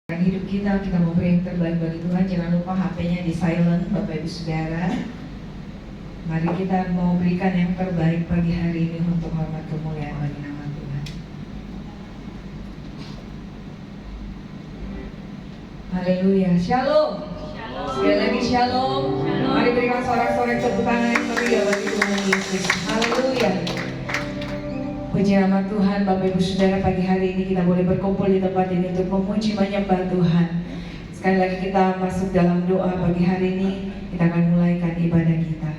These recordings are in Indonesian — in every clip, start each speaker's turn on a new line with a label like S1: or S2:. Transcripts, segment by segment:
S1: Hidup kita mau beri yang terbaik bagi Tuhan. Jangan lupa HP-nya di silent, Bapak Ibu Saudara. Mari kita mau berikan yang terbaik pagi hari ini untuk hormat kemuliaan bagi nama Tuhan. Haleluya, Shalom. Sekali lagi Shalom. Mari berikan sorak-sorai tepuk tangan yang meriah bagi Tuhan Yesus. Haleluya. Puji nama Tuhan. Bapak Ibu Saudara, pagi hari ini kita boleh berkumpul di tempat ini untuk memuji menyembah Tuhan. Sekali lagi kita masuk dalam doa pagi hari ini. Kita akan mulaikan ibadah kita.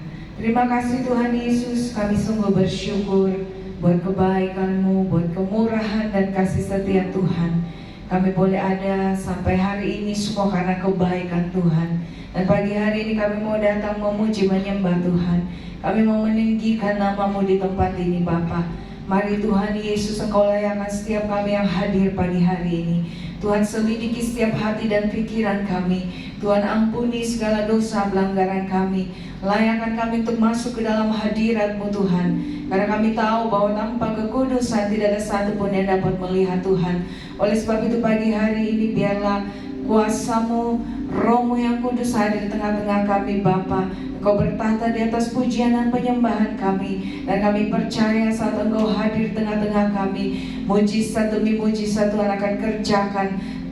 S1: Terima kasih Tuhan Yesus, kami sungguh bersyukur buat kebaikan-Mu, buat kemurahan dan kasih setia Tuhan. Kami boleh ada sampai hari ini semua karena kebaikan Tuhan. Dan pagi hari ini kami mau datang memuji menyembah Tuhan. Kami mau meninggikan nama-Mu di tempat ini Bapa. Mari Tuhan Yesus, Engkau layakan setiap kami yang hadir pagi hari ini. Tuhan selidiki setiap hati dan pikiran kami. Tuhan ampuni segala dosa pelanggaran kami. Layakan kami untuk masuk ke dalam hadirat-Mu Tuhan. Karena kami tahu bahwa tanpa kekudusan tidak ada satupun yang dapat melihat Tuhan. Oleh sebab itu pagi hari ini biarlah kuasa-Mu, Roh-Mu yang kudus hadir di tengah-tengah kami Bapa. Engkau bertahta di atas pujian dan penyembahan kami. Dan kami percaya saat Engkau hadir di tengah-tengah kami, mujizat demi mujizat Tuhan akan kerjakan.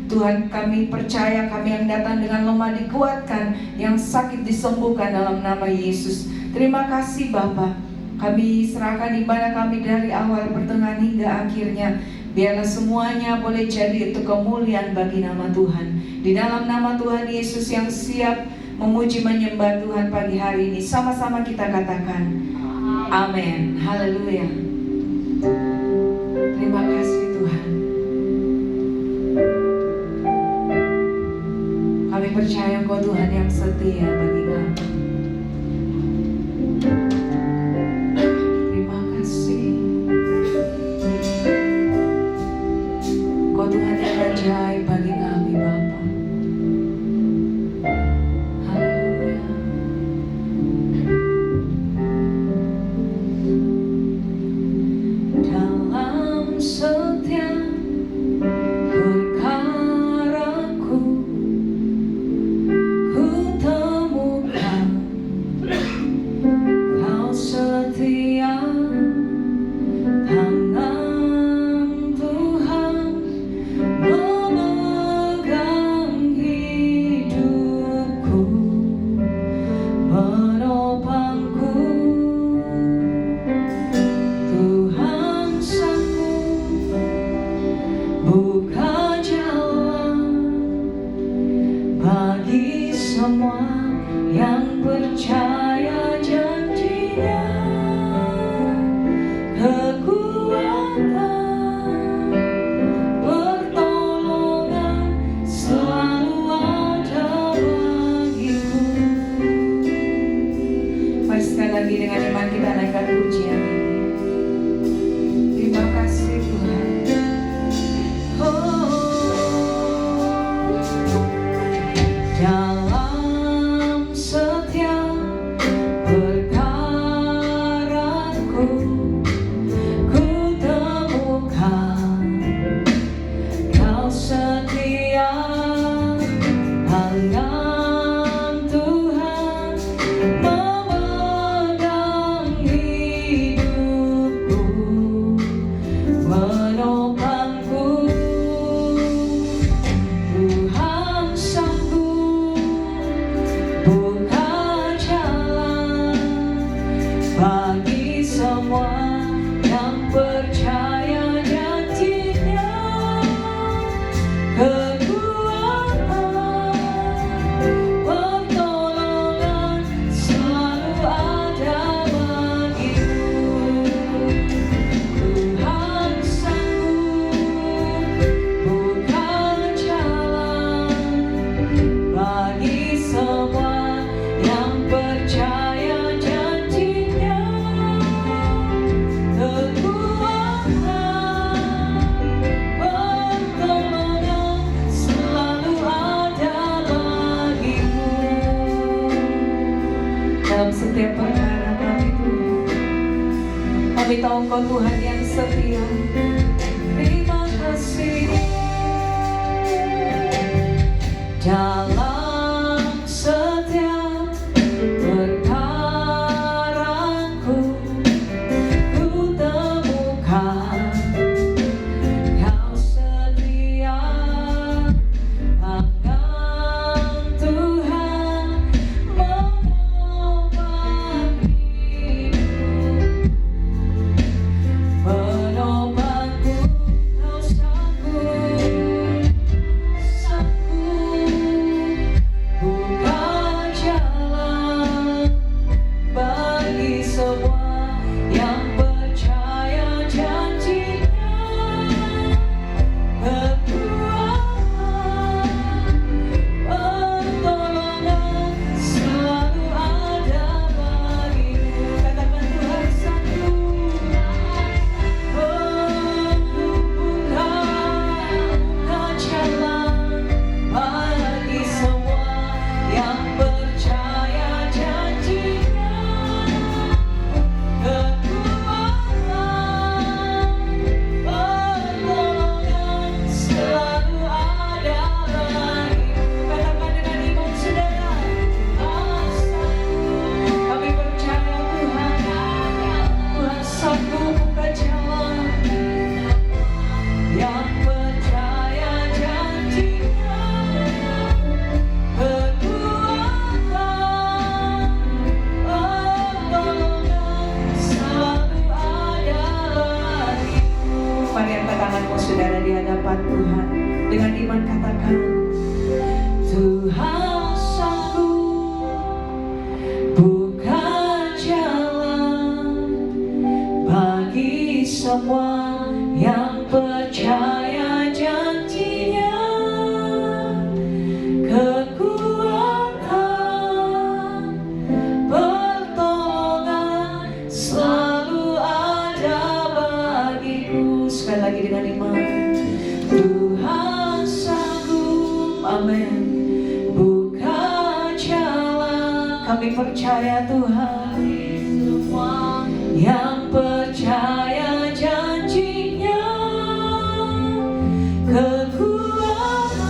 S1: Tuhan, kami percaya kami yang datang dengan lemah dikuatkan, yang sakit disembuhkan dalam nama Yesus. Terima kasih Bapa. Kami serahkan ibadah kami dari awal, pertengahan hingga akhirnya. Biarlah semuanya boleh jadi untuk kemuliaan bagi nama Tuhan. Di dalam nama Tuhan Yesus yang siap memuji menyembah Tuhan pagi hari ini, sama-sama kita katakan amin. Haleluya. Terima kasih Tuhan. Kami percaya Engkau Tuhan yang setia bagi kami. Terima kasih. Engkau Tuhan yang ajaib bagi kami Bapa. Kami tahu Engkau Tuhan yang setia. Terima kasih. dalam setiap perkaraku. Ku temukan Kau setia, akan Tuhan menopang hidupku. Menopangku Kau sanggup, buka jalan bagi semua yang percaya janji-Nya. Kekuatan, pertolongan selalu ada bagimu. Katakan Tuhan sanggup. Buka jalan bagi semua yang percaya janji-Nya. Kekuatan, pertolongan selalu ada bagimu. Katakan dengan iman saudara, kami percaya Tuhan, Tuhan sanggup buka jalan yang percaya janji-Nya. Kekuatan, pertolongan selalu ada bagimu. Mari angkat tanganmu saudara di hadapan Tuhan. Dengan iman katakan, Tuhan sanggup buka jalan bagi semua yang percaya janji-Nya. Kekuatan, pertolongan selalu ada bagiku. Sekali lagi dengan iman, Tuhan sanggup, amin, buka jalan. Kami percaya Tuhan, semua yang percaya janji-Nya. Kekuatan,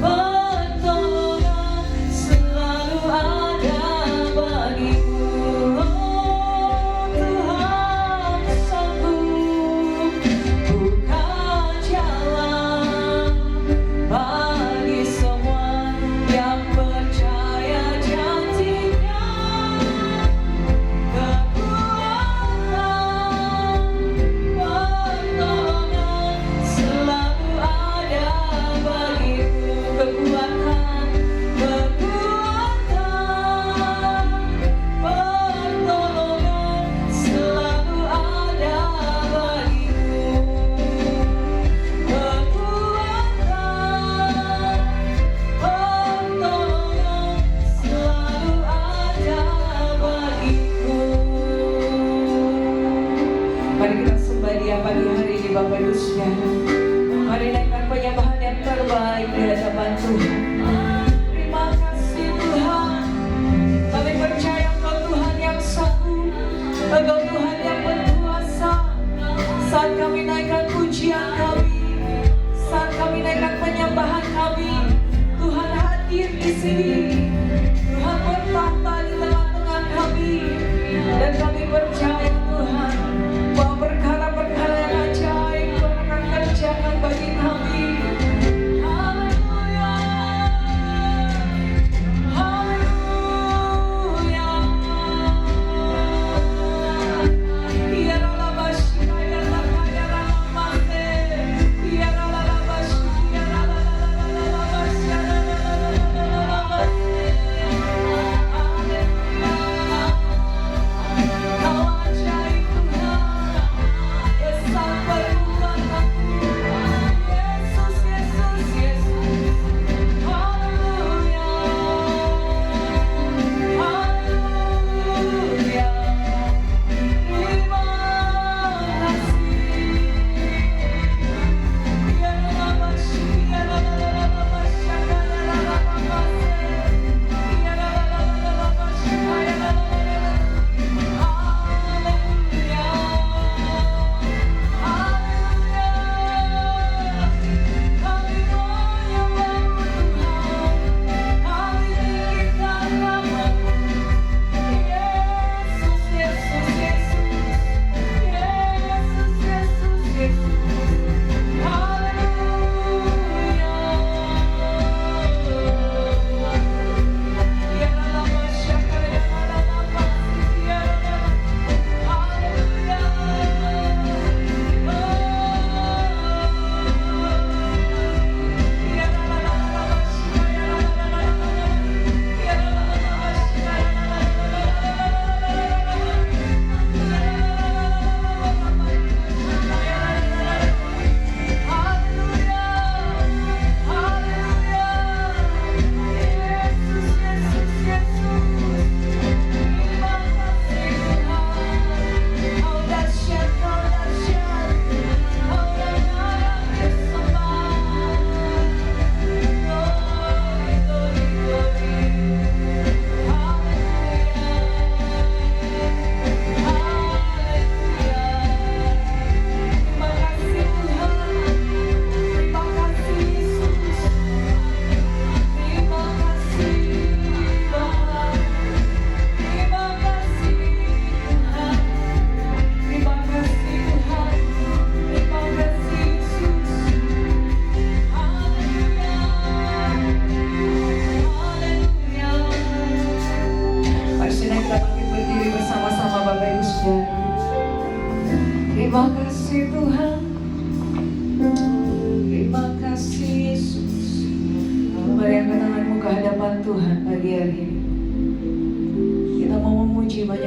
S1: pertolongan selalu ada bagimu. Oh, Tuhan sanggup buka jalan bagi semua yang percaya janji-Nya. Kekuatan, pertolongan selalu ada bagimu. Kekuatan, pertolongan selalu ada bagimu. Kekuatan, pertolongan selalu ada bagiku. Mari kita sembah Dia pagi hari ini Bapak Ibu Saudara. Mari naikkan penyembahan yang terbaik di hadapan Tuhan. Terima kasih Tuhan. Kami percaya Engkau Tuhan yang sanggup, Engkau Tuhan yang berkuasa. Saat kami naikkan pujian kami, saat kami naikkan penyembahan kami, Tuhan hadir di sini. Tuhan bertahta di tengah-tengah kami, dan kami percaya Tuhan bahwa perkara-perkara yang ajaib Tuhan akan kerjakan bagi kami. Haleluya.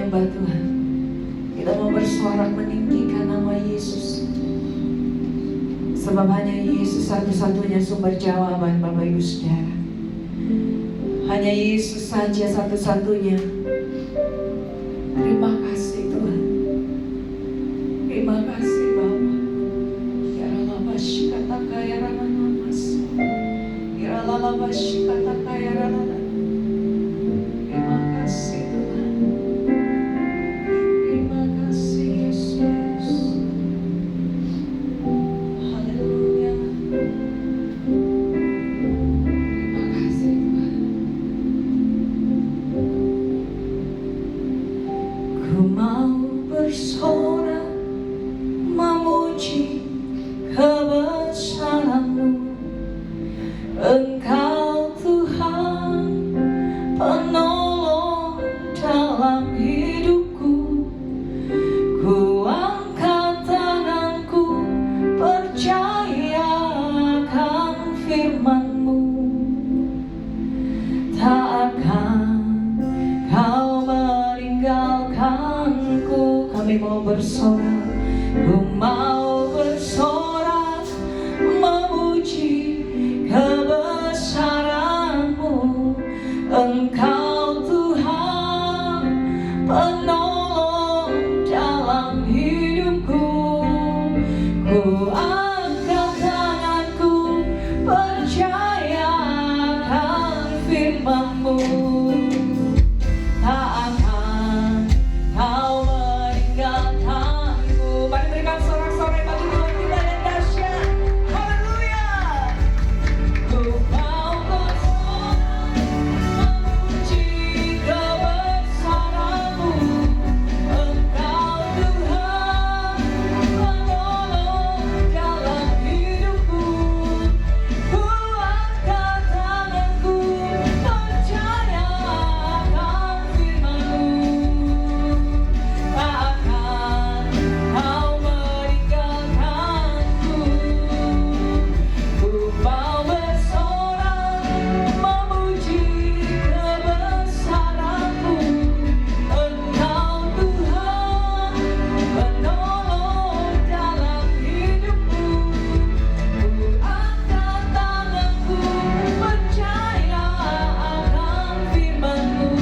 S1: menyembah Tuhan. Kita mau bersorak meninggikan nama Yesus. Sebab hanya Yesus satu-satunya sumber jawaban, Bapak Ibu Saudara. Hanya Yesus saja satu-satunya. Terima kasih Tuhan. Terima kasih Bapa. Ya Ralabash kata kaya Ralamas. Ya Ralabash kata kaya Ralamas. Terima kasih Tuhan. Terima kasih Yesus. Haleluya. Terima kasih Tuhan. Ku mau bersorak memuji kebesaran-Mu. Engkau Tuhan penolong dalam hidupku. Ku angkat tanganku percaya akan firman-Mu. Tak akan Kau meninggalkanku. Kami mau bersorak. Ku mau bersorak memuji kebesaran-Mu. Engkau Tuhan penolong dalam hidupku. Ku angkat tanganku percaya akan firman-Mu. Tak akan Kau meninggalkanku. Mari berikan sorak-sorai bagi Tuhan kita yang dahsyat. Haleluya. Ku mau bersorak memuji kebesaran-Mu. Engkau Tuhan penolong dalam hidupku. Ku angkat tanganku percaya akan firman-Mu. Tak akan Kau meninggalkanku. Ku mau bersorak memuji kebesaran-Mu. Engkau Tuhan penolong dalam hidupku. Ku angkat tanganku percaya akan firman-Mu.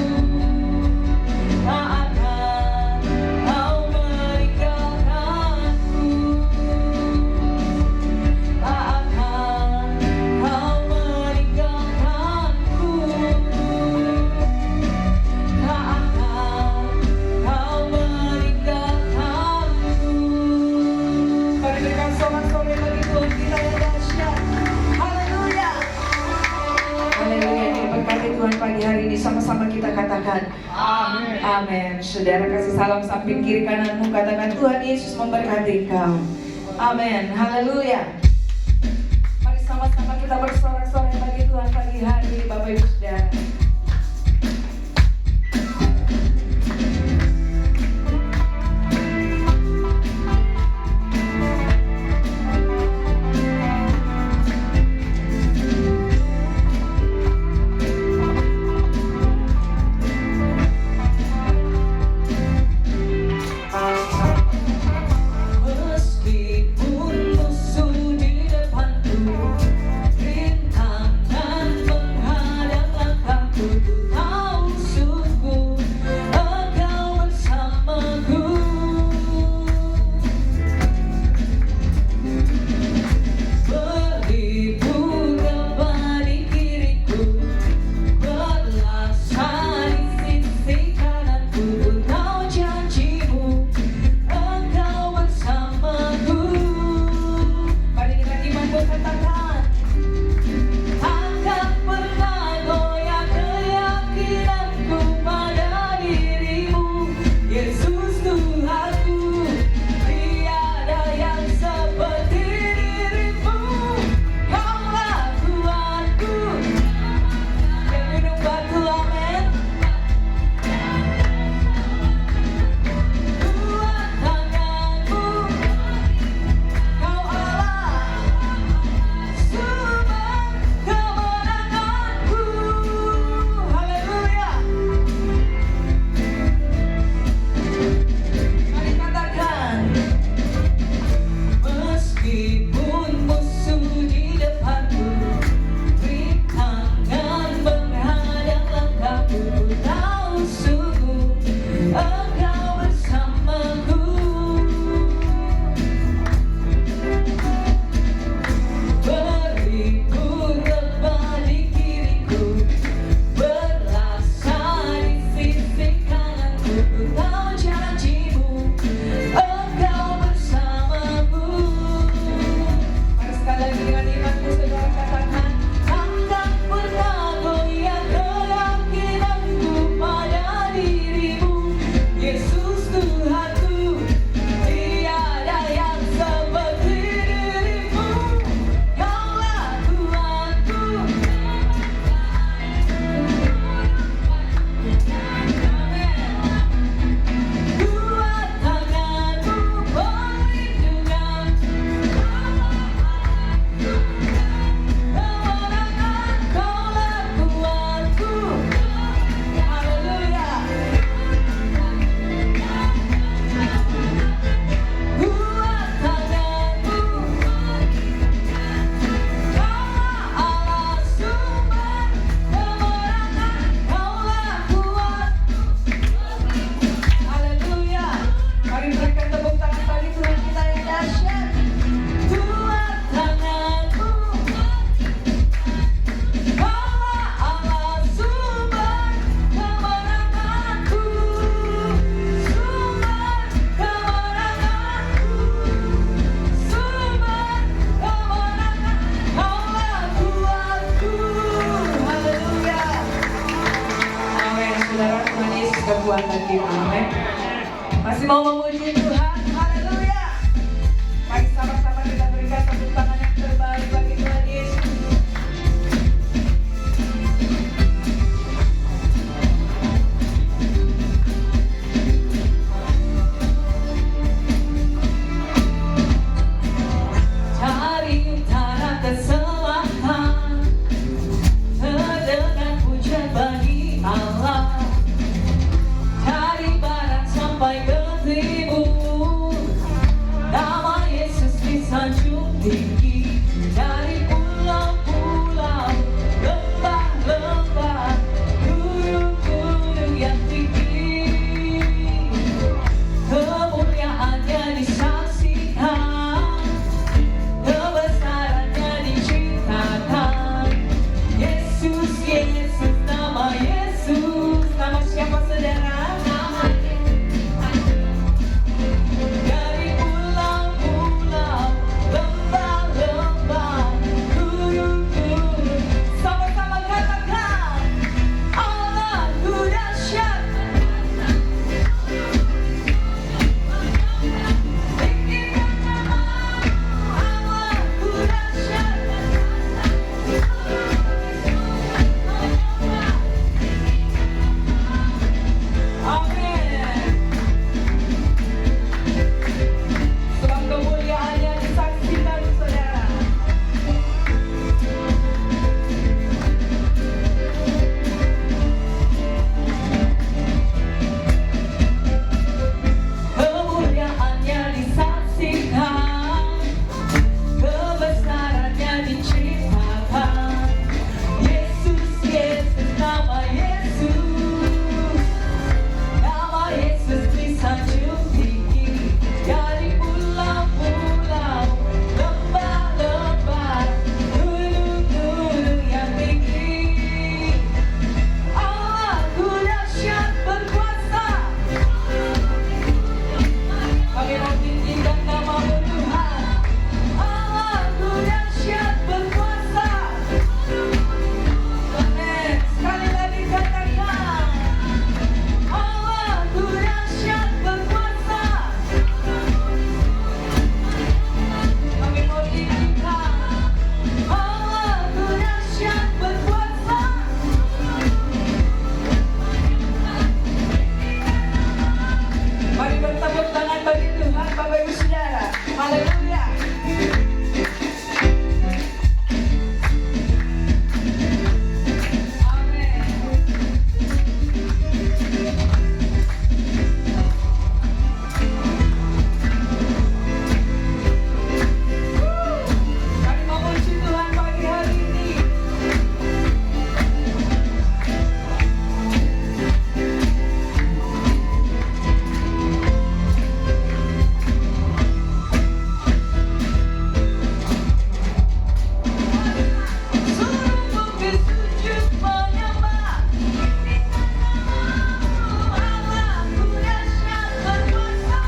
S1: Tak akan Kau meninggalkanku. Tak akan Kau meninggalkanku. Tak akan Kau meninggalkanku. Mari berikan sorak-sorai bagi Tuhan kita yang dahsyat. Haleluya. Haleluya. Diberkati Tuhan pagi hari ini. Sama-sama kita katakan amin. Amin. Saudara kasih salam samping kiri kananmu. Katakan Tuhan Yesus memberkati engkau. Amin. Haleluya. Mari sama-sama kita bersorak-sorai bagi Tuhan pagi hari ini, Bapak Ibu Saudara. Meskipun musuh kekuatan kita. Amin. Masih mau memuji Tuhan? Haleluya. Mari sama-sama kita berikan tepuk tangan yang terbaik bagi Tuhan Yesus. Dari utara ke selatan, terdengar pujian bagi Allah. Dari barat sampai ke timur, nama Yesus disanjung tinggi. Dari pulau-pulau, lembah-lembah, gunung-gunung yang tinggi, kemuliaannya disaksikan, kebesarannya diceritakan. Yesus, Yesus, nama Yesus. Nama siapa saudara? Dari pulau-pulau, lembah-lembah, gunung-gunung, sama-sama katakan, Allahku dahsyat. Tinggikan namamu, Allahku dahsyat. Amin. Sebab kemuliaannya disaksikan saudara. Kemuliaannya disaksikan, kebesarannya diceritakan. Yesus, Yesus, nama Yesus. Nama Yesus disanjung tinggi. Dari pulau-pulau, lembah-lembah, gunung-gunung yang tinggi. Allahku dahsyat berkuasa. Kami mau tinggikan nama-Mu Tuhan. Allahku dahsyat berkuasa. Amin. Sekali lagi katakan, Allahku dahsyat berkuasa. Kami mau tinggikan, Allahku dahsyat berkuasa. Mari bertepuk tangan bagi Tuhan, Bapak Ibu Saudara. Haleluya. Amin. Mari memuji Tuhan pagi hari ini. Suruh bumi sujud menyembah. Allahku dahsyat berkuasa.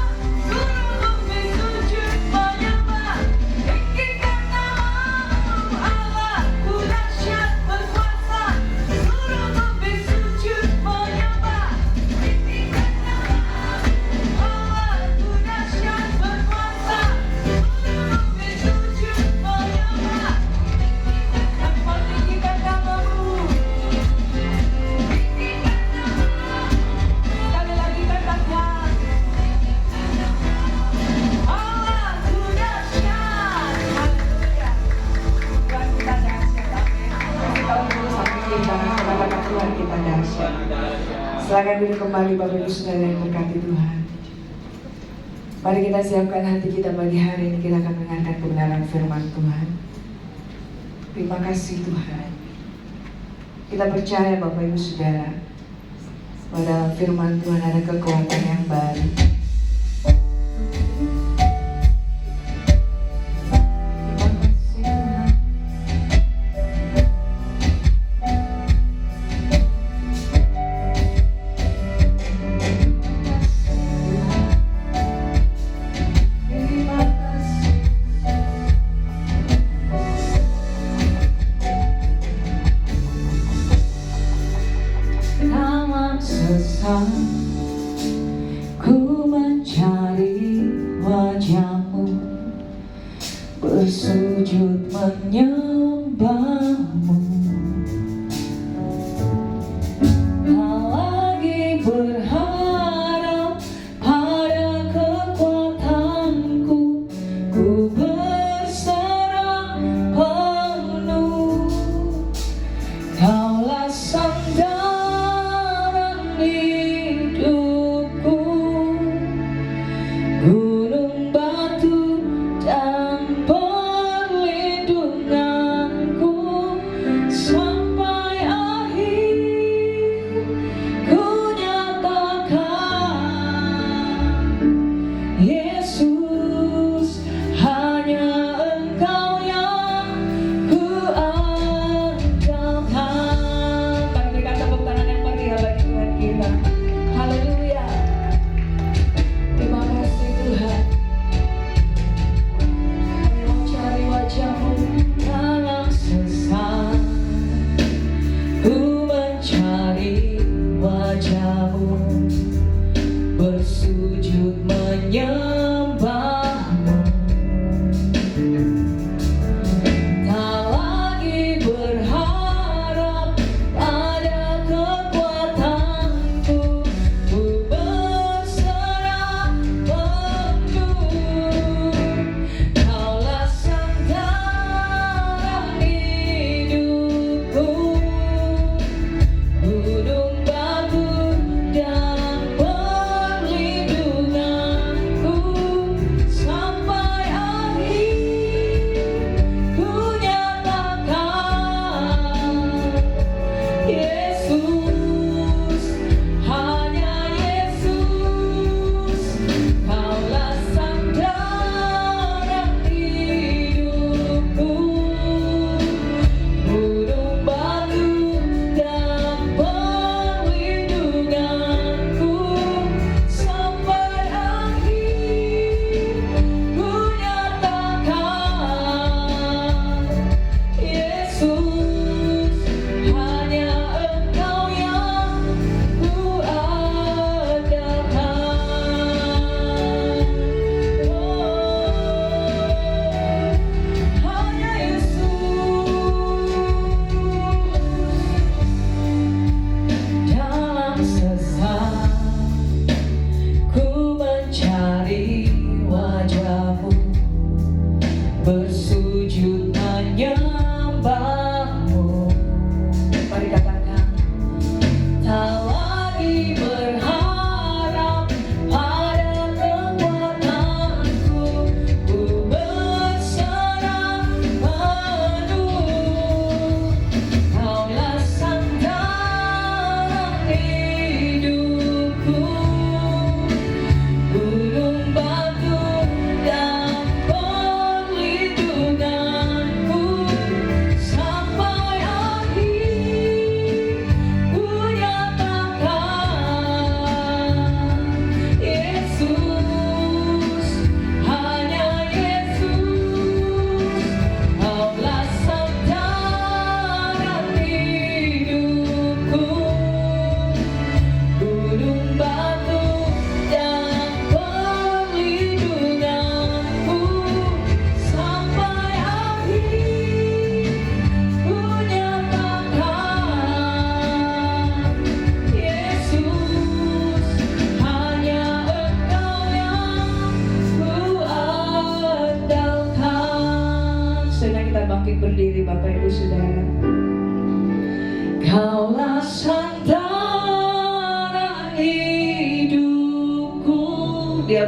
S1: Suruh bumi sujud menyembah. Tinggikan namamu, Allahku dahsyat berkuasa. Suruh bumi sujud menyembah. Tinggikan namamu, Allahku dahsyat berkuasa. Suruh bumi sujud menyembah. Kami mau tinggikan namamu. Tinggikan namamu. Sekali lagi katakan, Allahku dahsyat. Haleluya. Tuhan kita dahsyat. Amin. Kasih tahu dulu sama kita, katakan Tuhan kita dahsyat. Silakan duduk kembali Bapak Ibu Saudara yang berkati Tuhan. Mari kita siapkan hati kita bagi hari ini. Kita akan mendengarkan kebenaran firman Tuhan. Terima kasih Tuhan. Kita percaya Bapak Ibu Saudara, pada firman Tuhan ada kekuatan yang baru. Terima kasih Tuhan. Terima kasih. Dalam sesat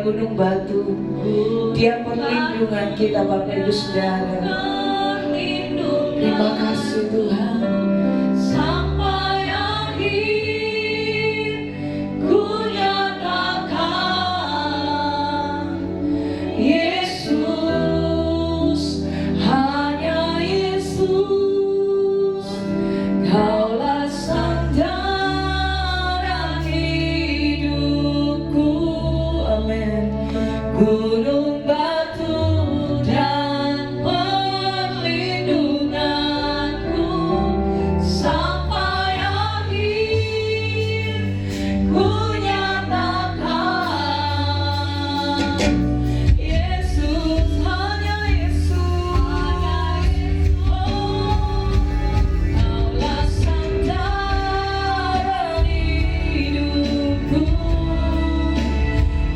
S1: gunung batu. Dia perlindungan kita Bapak Ibu Saudara. Terima kasih Tuhan.
S2: Sampai akhir ku nyatakan Yesus, hanya Yesus, Kaulah sandaran hidupku. Amin. Gunung batu dan perlindunganku, sampai akhir ku nyatakan Yesus, hanya Yesus, Kaulah sandaran hidupku.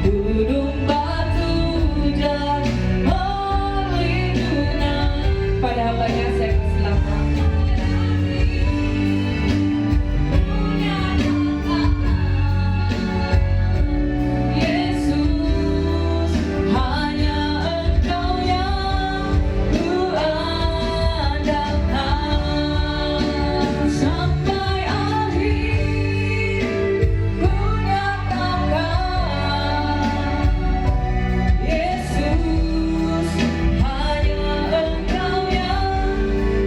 S2: Gunung batu dan perlindungan, pada hambanya saya keselamatan. Yesus, hanya Engkau yang ku andalkan. Sampai akhir ku nyatakan Yesus, hanya Engkau yang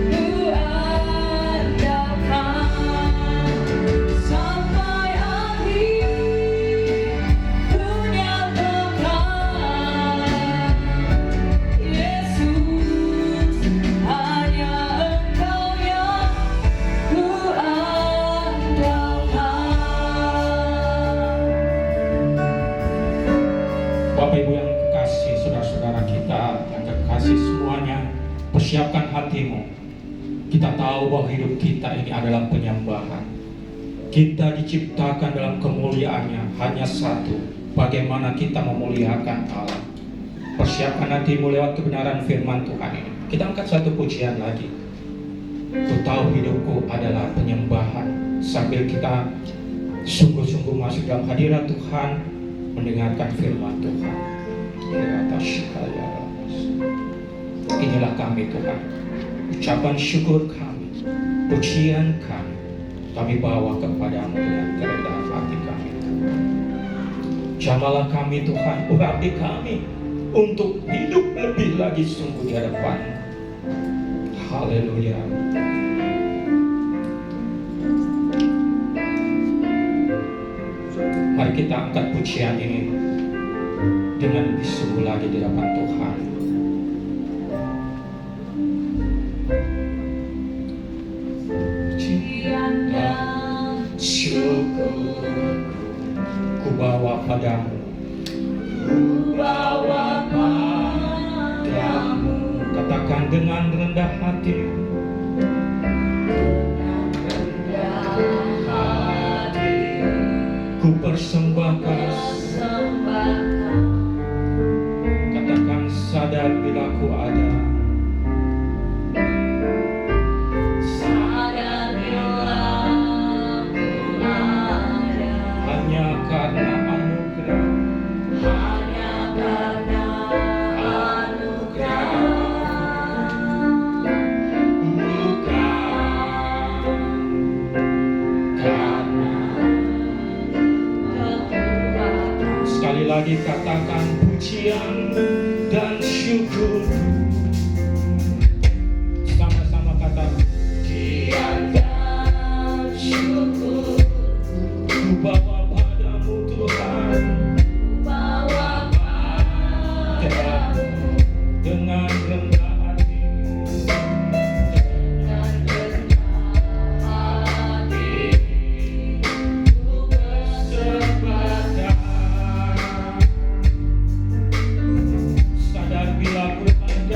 S2: ku andalkan. Sampai akhir ku nyatakan Yesus, hanya Engkau yang ku andalkan.
S3: Bapak Ibu yang kekasih, saudara-saudara kita yang kekasih semuanya, persiapkan hatimu. Kita tahu bahwa hidup kita ini adalah penyembahan. Kita diciptakan dalam kemuliaannya hanya satu, bagaimana kita memuliakan Allah. Persiapkan hatimu lewat kebenaran firman Tuhan ini. Kita angkat satu pujian lagi. Ku tahu hidupku adalah penyembahan. Sambil kita sungguh-sungguh masuk dalam hadirat Tuhan, mendengarkan firman Tuhan. Inilah kami Tuhan, ucapan syukur kami, pujian kami bawa kepadamu dengan kerendahan hati kami. Jamalah kami Tuhan, urapi kami untuk hidup lebih lagi sungguh di hadapan. Haleluya. Mari kita angkat pujian ini dengan lebih sungguh lagi di hadapan Tuhan.
S2: Pujian dan syukur
S3: Ku bawa padamu,
S2: ku bawa padamu.
S3: katakan dengan rendah hati. Ku persembahkan, katakan sadar bila ku ada.
S2: Sadar bila ku ada,
S3: Hanya karena anugerah,
S2: hanya karena anugerah.
S3: bukan karena. Sekali lagi katakan pujian dan syukur. Sama-sama katakan
S2: Pujian dan syukur
S3: ku bawa padamu Tuhan,
S2: bawa padamu.
S3: dengan rendah hati.
S2: Dengan rendah hati ku bersembahkan.
S3: Sadar bila ku ada.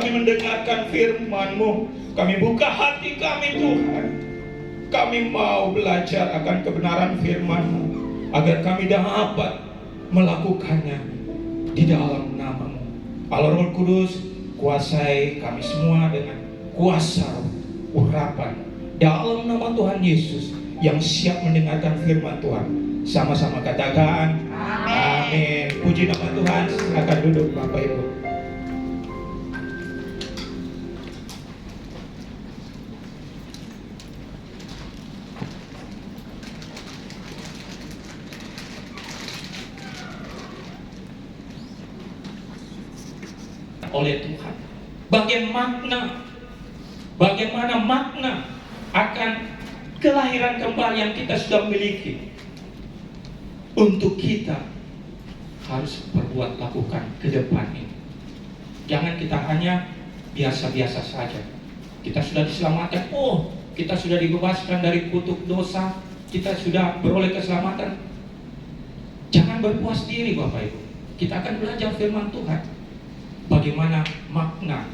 S3: kami mendengarkan firman-Mu. Kami buka hati kami Tuhan. Kami mau belajar akan kebenaran firman-Mu, agar kami dapat melakukannya di dalam nama-Mu. Allah Roh Kudus, kuasai kami semua dengan kuasa urapan dalam nama Tuhan Yesus yang siap mendengarkan firman Tuhan. Sama-sama katakan amin. Puji nama Tuhan. Silakan duduk Bapak Ibu. Oleh Tuhan, bagaimana makna akan kelahiran kembali yang kita sudah miliki. Untuk kita harus berbuat lakukan ke depan ini. Jangan kita hanya biasa-biasa saja. Kita sudah diselamatkan, kita sudah dibebaskan dari kutuk dosa, kita sudah beroleh keselamatan. Jangan berpuas diri Bapak Ibu. Kita akan belajar firman Tuhan, bagaimana makna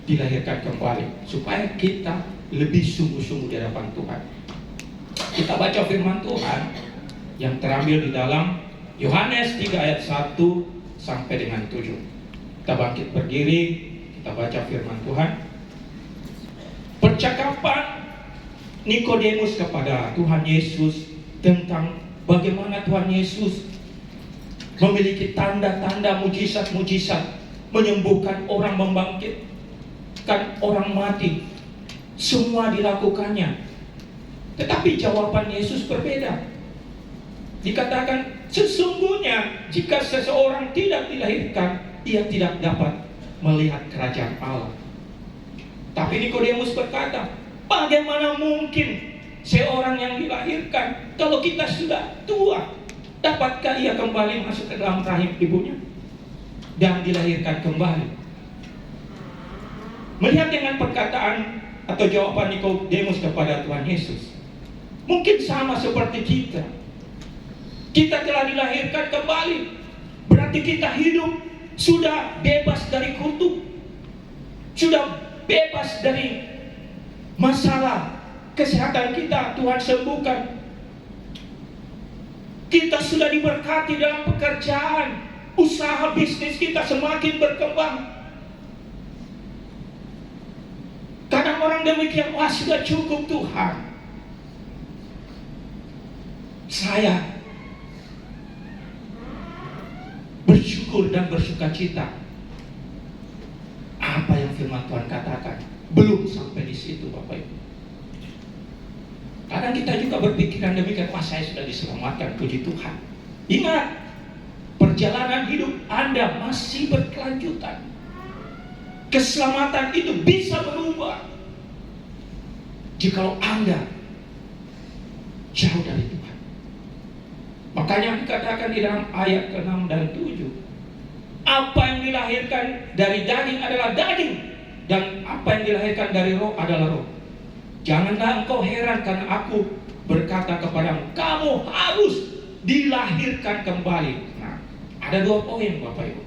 S3: dilahirkan kembali, supaya kita lebih sungguh-sungguh di hadapan Tuhan. Kita baca firman Tuhan yang terambil di dalam Yohanes 3 ayat 1 sampai dengan 7. Kita bangkit berdiri, kita baca firman Tuhan. Percakapan Nikodemus kepada Tuhan Yesus tentang bagaimana Tuhan Yesus memiliki tanda-tanda mujizat-mujizat, menyembuhkan orang, membangkitkan orang mati. Semua dilakukannya. Tetapi jawaban Yesus berbeda. Dikatakan sesungguhnya jika seseorang tidak dilahirkan, ia tidak dapat melihat kerajaan Allah. Tapi Nikodemus berkata, bagaimana mungkin seorang yang dilahirkan kalau kita sudah tua? Dapatkah ia kembali masuk ke dalam rahim ibunya dan dilahirkan kembali? Melihat dengan perkataan atau jawaban Nikodemus kepada Tuhan Yesus, mungkin sama seperti kita. Kita telah dilahirkan kembali, berarti kita hidup sudah bebas dari kutuk, sudah bebas dari masalah kesehatan kita. Tuhan sembuhkan. Kita sudah diberkati dalam pekerjaan, usaha bisnis kita semakin berkembang. Kadang orang demikian, wah sudah cukup Tuhan. Saya bersyukur dan bersukacita. Apa yang firman Tuhan katakan belum sampai di situ Bapak Ibu. Kadang kita juga berpikiran demikian, wah saya sudah diselamatkan, puji Tuhan. Ingat, perjalanan hidup Anda masih berkelanjutan. Keselamatan itu bisa berubah jikalau Anda jauh dari Tuhan. Makanya dikatakan di dalam ayat ke-6 dan 7, apa yang dilahirkan dari daging adalah daging, dan apa yang dilahirkan dari roh adalah roh. Janganlah engkau heran karena aku berkata kepadamu, kamu harus dilahirkan kembali. Nah, ada 2 poin Bapak Ibu.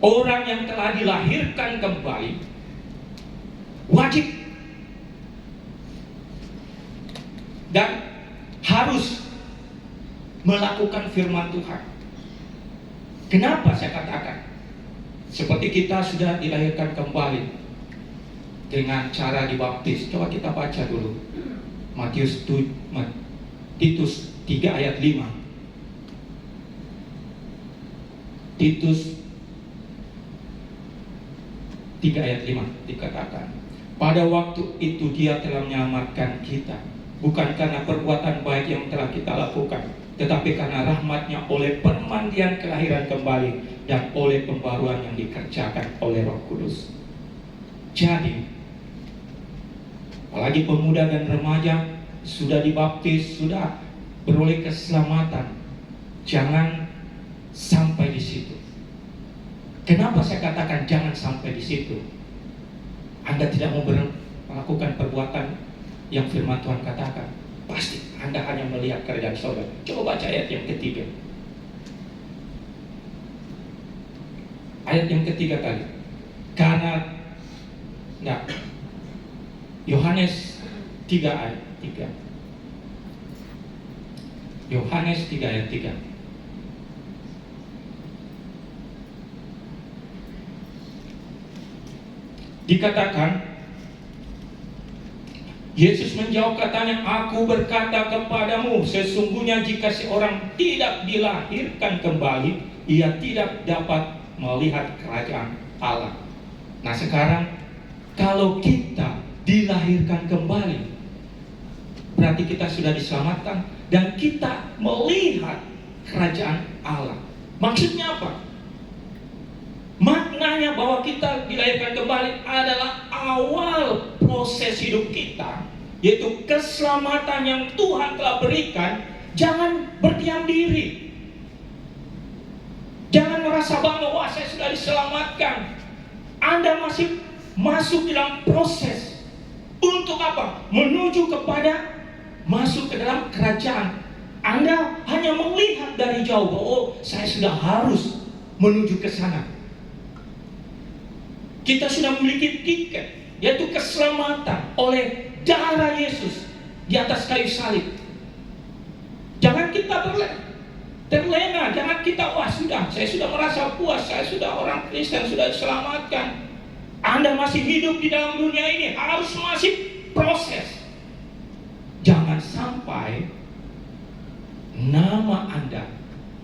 S3: Orang yang telah dilahirkan kembali wajib dan harus melakukan firman Tuhan. Kenapa saya katakan seperti kita sudah dilahirkan kembali dengan cara dibaptis? Coba kita baca dulu Titus 3 ayat 5. Titus 3 ayat 5 dikatakan, pada waktu itu dia telah menyelamatkan kita, bukan karena perbuatan baik yang telah kita lakukan, tetapi karena rahmat-Nya oleh permandian kelahiran kembali dan oleh pembaruan yang dikerjakan oleh Roh Kudus. Jadi, apalagi pemuda dan remaja sudah dibaptis, sudah beroleh keselamatan, jangan sampai di situ. Kenapa saya katakan jangan sampai di situ? Anda tidak mau melakukan perbuatan yang firman Tuhan katakan, pasti Anda hanya melihat kerjaan saudara. Coba baca ayat yang ketiga. Ayat yang ketiga tadi. Karena enggak. Yohanes 3 ayat 3. Yohanes 3 ayat 3. Dikatakan, Yesus menjawab katanya, aku berkata kepadamu, sesungguhnya jika seorang tidak dilahirkan kembali, ia tidak dapat melihat kerajaan Allah. Nah sekarang, kalau kita dilahirkan kembali, berarti kita sudah diselamatkan dan kita melihat kerajaan Allah. Maksudnya apa? Maknanya bahwa kita dilahirkan kembali adalah awal proses hidup kita, yaitu keselamatan yang Tuhan telah berikan. Jangan berdiam diri. Jangan merasa bangga, wah saya sudah diselamatkan. Anda masih masuk dalam proses. Untuk apa? Menuju kepada masuk ke dalam kerajaan. Anda hanya melihat dari jauh, oh saya sudah harus menuju ke sana. Kita sudah memiliki tiket, yaitu keselamatan oleh darah Yesus di atas kayu salib. Jangan kita terlena, jangan kita, wah sudah, saya sudah merasa puas, saya sudah orang Kristen, sudah diselamatkan. Anda masih hidup di dalam dunia ini, harus masih proses. Jangan sampai nama Anda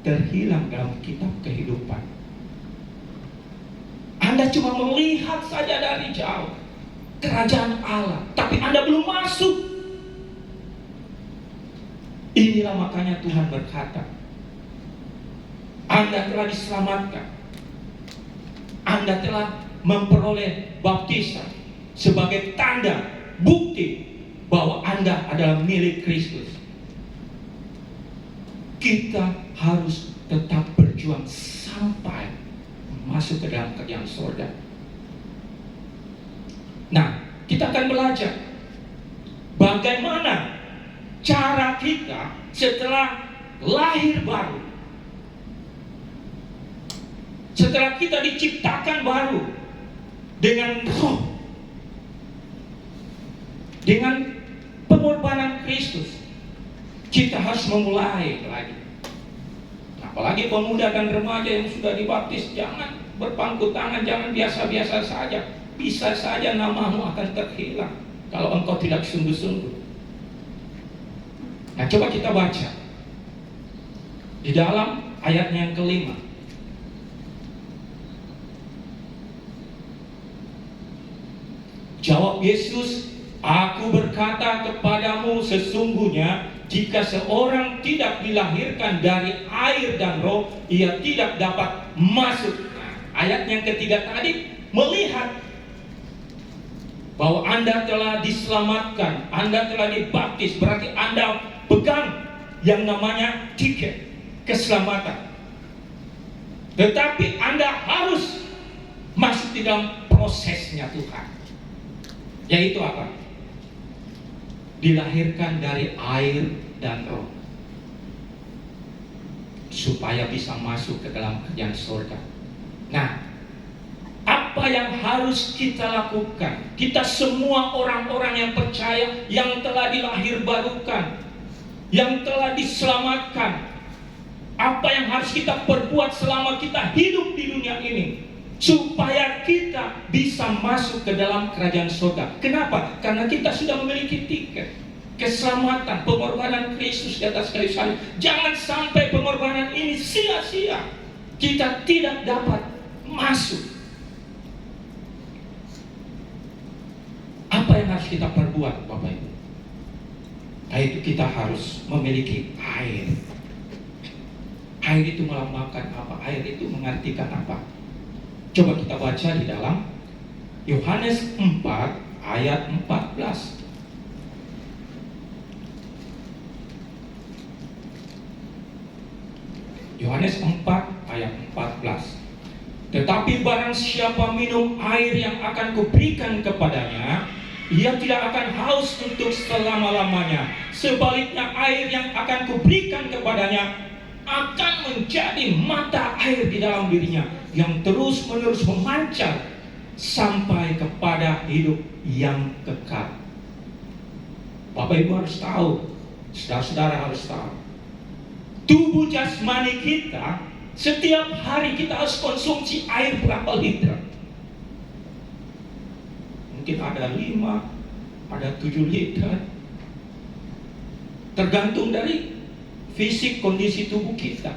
S3: terhilang dalam kitab kehidupan. Anda cuma melihat saja dari jauh kerajaan Allah, tapi Anda belum masuk. Inilah makanya Tuhan berkata, Anda telah diselamatkan, Anda telah memperoleh baptisan sebagai tanda, bukti bahwa Anda adalah milik Kristus. Kita harus tetap berjuang sampai masuk ke dalam kerajaan surga. Nah, kita akan belajar bagaimana cara kita setelah lahir baru, setelah kita diciptakan baru dengan roh, dengan pengorbanan Kristus. Kita harus memulai lagi. Apalagi pemuda dan remaja yang sudah dibaptis, jangan berpangku tangan, jangan biasa-biasa saja. Bisa saja namamu akan terhilang kalau engkau tidak sungguh-sungguh. Nah, coba kita baca di dalam ayat yang kelima. Jawab Yesus, aku berkata kepadamu, sesungguhnya jika seorang tidak dilahirkan dari air dan roh, ia tidak dapat masuk. Nah, ayat yang ketiga tadi melihat bahwa Anda telah diselamatkan, Anda telah dibaptis, berarti Anda pegang yang namanya tiket keselamatan. Tetapi Anda harus masuk di dalam prosesnya Tuhan. Yaitu apa? Dilahirkan dari air dan roh, supaya bisa masuk ke dalam kerajaan surga. Nah, apa yang harus kita lakukan? Kita semua orang-orang yang percaya, yang telah dilahirbarukan, yang telah diselamatkan, apa yang harus kita perbuat selama kita hidup di dunia ini, supaya kita bisa masuk ke dalam kerajaan surga. Kenapa? Karena kita sudah memiliki tiket keselamatan, pengorbanan Kristus di atas kayu salib. Jangan sampai pengorbanan ini sia-sia, kita tidak dapat masuk. Apa yang harus kita perbuat, Bapak Ibu? Yaitu kita harus memiliki air. Air itu melambangkan apa? Air itu mengartikan apa? Coba kita baca di dalam Yohanes 4 ayat 14. Yohanes 4 ayat 14. Tetapi barang siapa minum air yang akan kuberikan kepadanya, ia tidak akan haus untuk selama-lamanya. Sebaliknya air yang akan kuberikan kepadanya akan menjadi mata air di dalam dirinya, yang terus-menerus memancar sampai kepada hidup yang kekal. Bapak Ibu harus tahu, saudara-saudara harus tahu, tubuh jasmani kita setiap hari kita harus konsumsi air berapa liter? Mungkin ada 5, ada 7 liter. Tergantung dari fisik kondisi tubuh kita.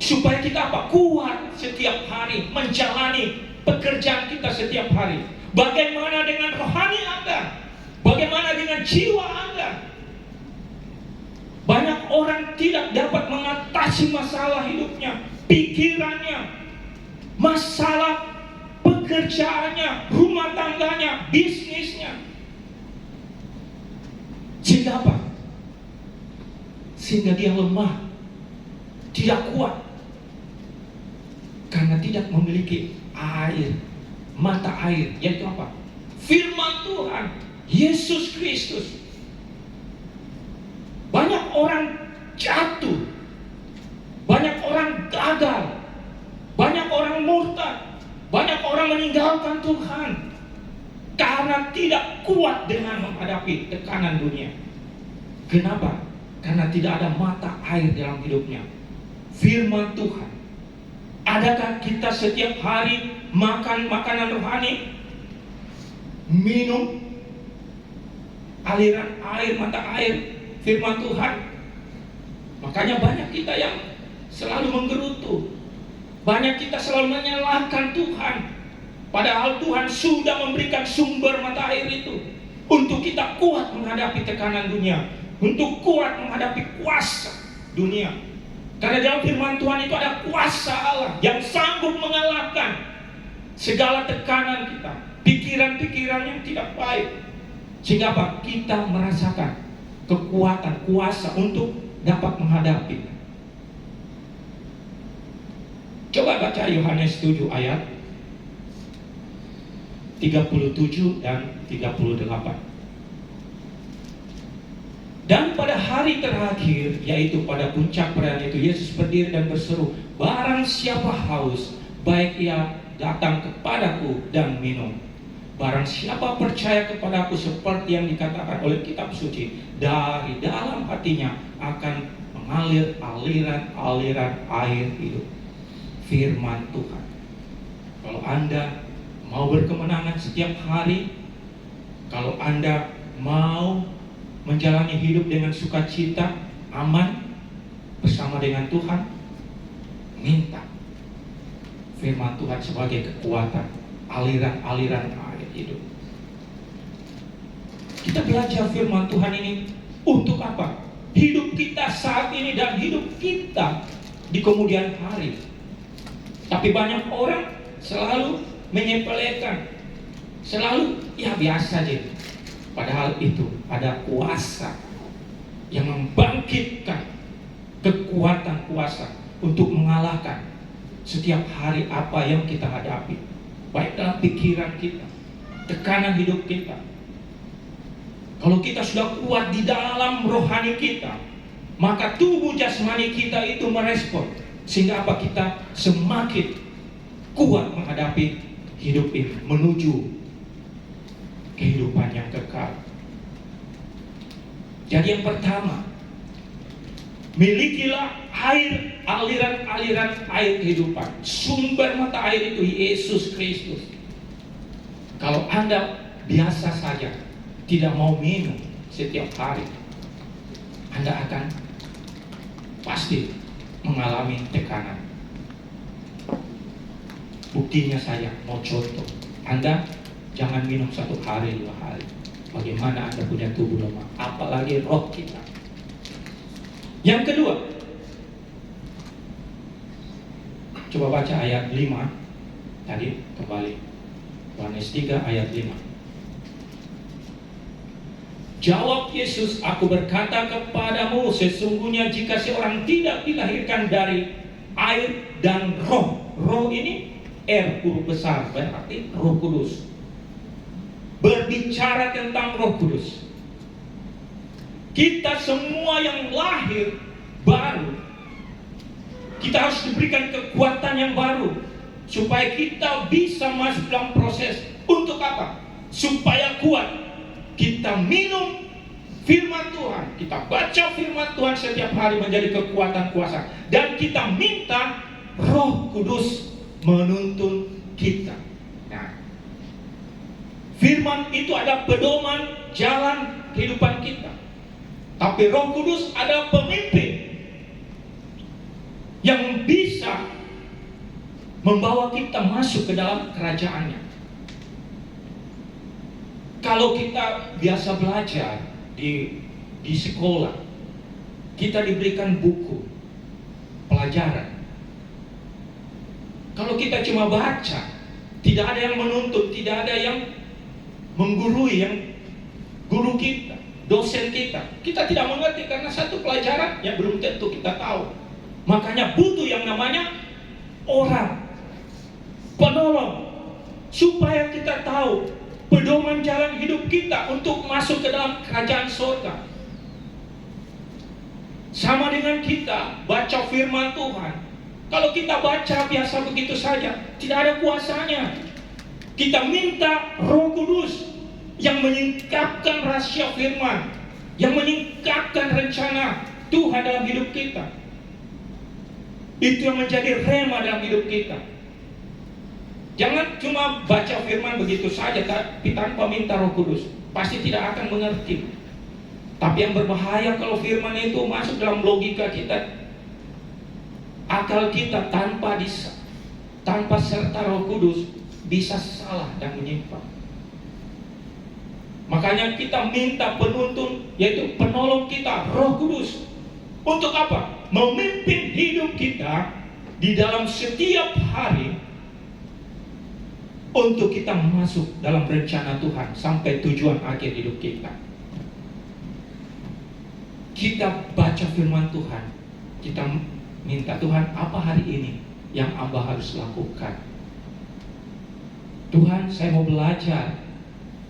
S3: Supaya kita apa? Kuat setiap hari menjalani pekerjaan kita setiap hari. Bagaimana dengan rohani Anda? Bagaimana dengan jiwa Anda? Banyak orang tidak dapat mengatasi masalah hidupnya, pikirannya, masalah pekerjaannya, rumah tangganya, bisnisnya. Sehingga apa? Sehingga dia lemah, tidak kuat, karena tidak memiliki air, mata air, yaitu apa? Firman Tuhan, Yesus Kristus. Banyak orang jatuh, banyak orang gagal, banyak orang murtad, banyak orang meninggalkan Tuhan karena tidak kuat dengan menghadapi tekanan dunia. Kenapa? Karena tidak ada mata air dalam hidupnya. Firman Tuhan. Adakah kita setiap hari makan makanan rohani? Minum aliran air, mata air firman Tuhan? Makanya banyak kita yang selalu menggerutu. Banyak kita selalu menyalahkan Tuhan. Padahal Tuhan sudah memberikan sumber mata air itu untuk kita kuat menghadapi tekanan dunia, untuk kuat menghadapi kuasa dunia. Karena dalam firman Tuhan itu ada kuasa Allah yang sanggup mengalahkan segala tekanan kita, pikiran-pikiran yang tidak baik. Sehingga apa? Kita merasakan kekuatan, kuasa untuk dapat menghadapi. Coba baca Yohanes 7 ayat 37 dan 38. Dan pada hari terakhir, yaitu pada puncak perayaan itu, Yesus berdiri dan berseru, barang siapa haus, baik ia datang kepadaku dan minum. Barang siapa percaya kepadaku seperti yang dikatakan oleh kitab suci, dari dalam hatinya akan mengalir aliran-aliran air hidup. Firman Tuhan. Kalau Anda mau berkemenangan setiap hari, kalau Anda mau menjalani hidup dengan sukacita, aman, bersama dengan Tuhan, minta firman Tuhan sebagai kekuatan, aliran-aliran air hidup. Kita belajar firman Tuhan ini untuk apa? Hidup kita saat ini dan hidup kita di kemudian hari. Tapi banyak orang selalu menyepelekan, selalu ya biasa aja. Padahal itu ada kuasa yang membangkitkan kekuatan kuasa untuk mengalahkan setiap hari apa yang kita hadapi, baik dalam pikiran kita, tekanan hidup kita. Kalau kita sudah kuat di dalam rohani kita, maka tubuh jasmani kita itu merespon. Sehingga apa? Kita semakin kuat menghadapi hidup ini, menuju kehidupan yang kekal. Jadi yang pertama, milikilah air, aliran-aliran air kehidupan. Sumber mata air itu Yesus Kristus. Kalau Anda biasa saja tidak mau minum setiap hari, Anda akan pasti mengalami tekanan. Buktinya saya mau contoh. Anda jangan minum 1 hari 2 hari. Bagaimana Anda punya tubuh lemah, apalagi roh kita. Yang kedua, coba baca ayat 5 tadi kembali. Yohanes 3 ayat 5. Jawab Yesus, aku berkata kepadamu, sesungguhnya jika seorang tidak dilahirkan dari air dan roh. Roh ini R huruf besar, berarti Roh Kudus. Berbicara tentang Roh Kudus. Kita semua yang lahir baru Kita harus diberikan kekuatan yang baru supaya kita bisa masuk dalam proses. Untuk apa? Supaya kuat. Kita minum firman Tuhan, kita baca firman Tuhan setiap hari menjadi kekuatan kuasa, dan kita minta Roh Kudus menuntun kita. Nah, firman itu ada pedoman jalan kehidupan kita, tapi Roh Kudus ada pemimpin yang bisa membawa kita masuk ke dalam kerajaannya. Kalau kita biasa belajar di sekolah, kita diberikan buku pelajaran. Kalau kita cuma baca, tidak ada yang menuntut, tidak ada yang menggurui, yang guru kita, dosen kita tidak mengerti karena satu pelajaran yang belum tentu kita tahu. Makanya butuh yang namanya orang penolong, supaya kita tahu pedoman jalan hidup kita untuk masuk ke dalam kerajaan surga. Sama dengan kita baca firman Tuhan. Kalau kita baca biasa begitu saja, tidak ada kuasanya. Kita minta Roh Kudus yang menyingkapkan rahasia firman, yang menyingkapkan rencana Tuhan dalam hidup kita. Itu yang menjadi rema dalam hidup kita. Jangan cuma baca firman begitu saja tapi tanpa minta Roh Kudus, pasti tidak akan mengerti. Tapi yang berbahaya kalau firman itu masuk dalam logika kita, akal kita tanpa serta Roh Kudus bisa salah dan menyimpang. Makanya kita minta penuntun, yaitu penolong kita, Roh Kudus. Untuk apa? Memimpin hidup kita di dalam setiap hari, untuk kita masuk dalam rencana Tuhan sampai tujuan akhir hidup kita. Kita baca firman Tuhan, kita minta Tuhan, apa hari ini yang hamba harus lakukan? Tuhan, saya mau belajar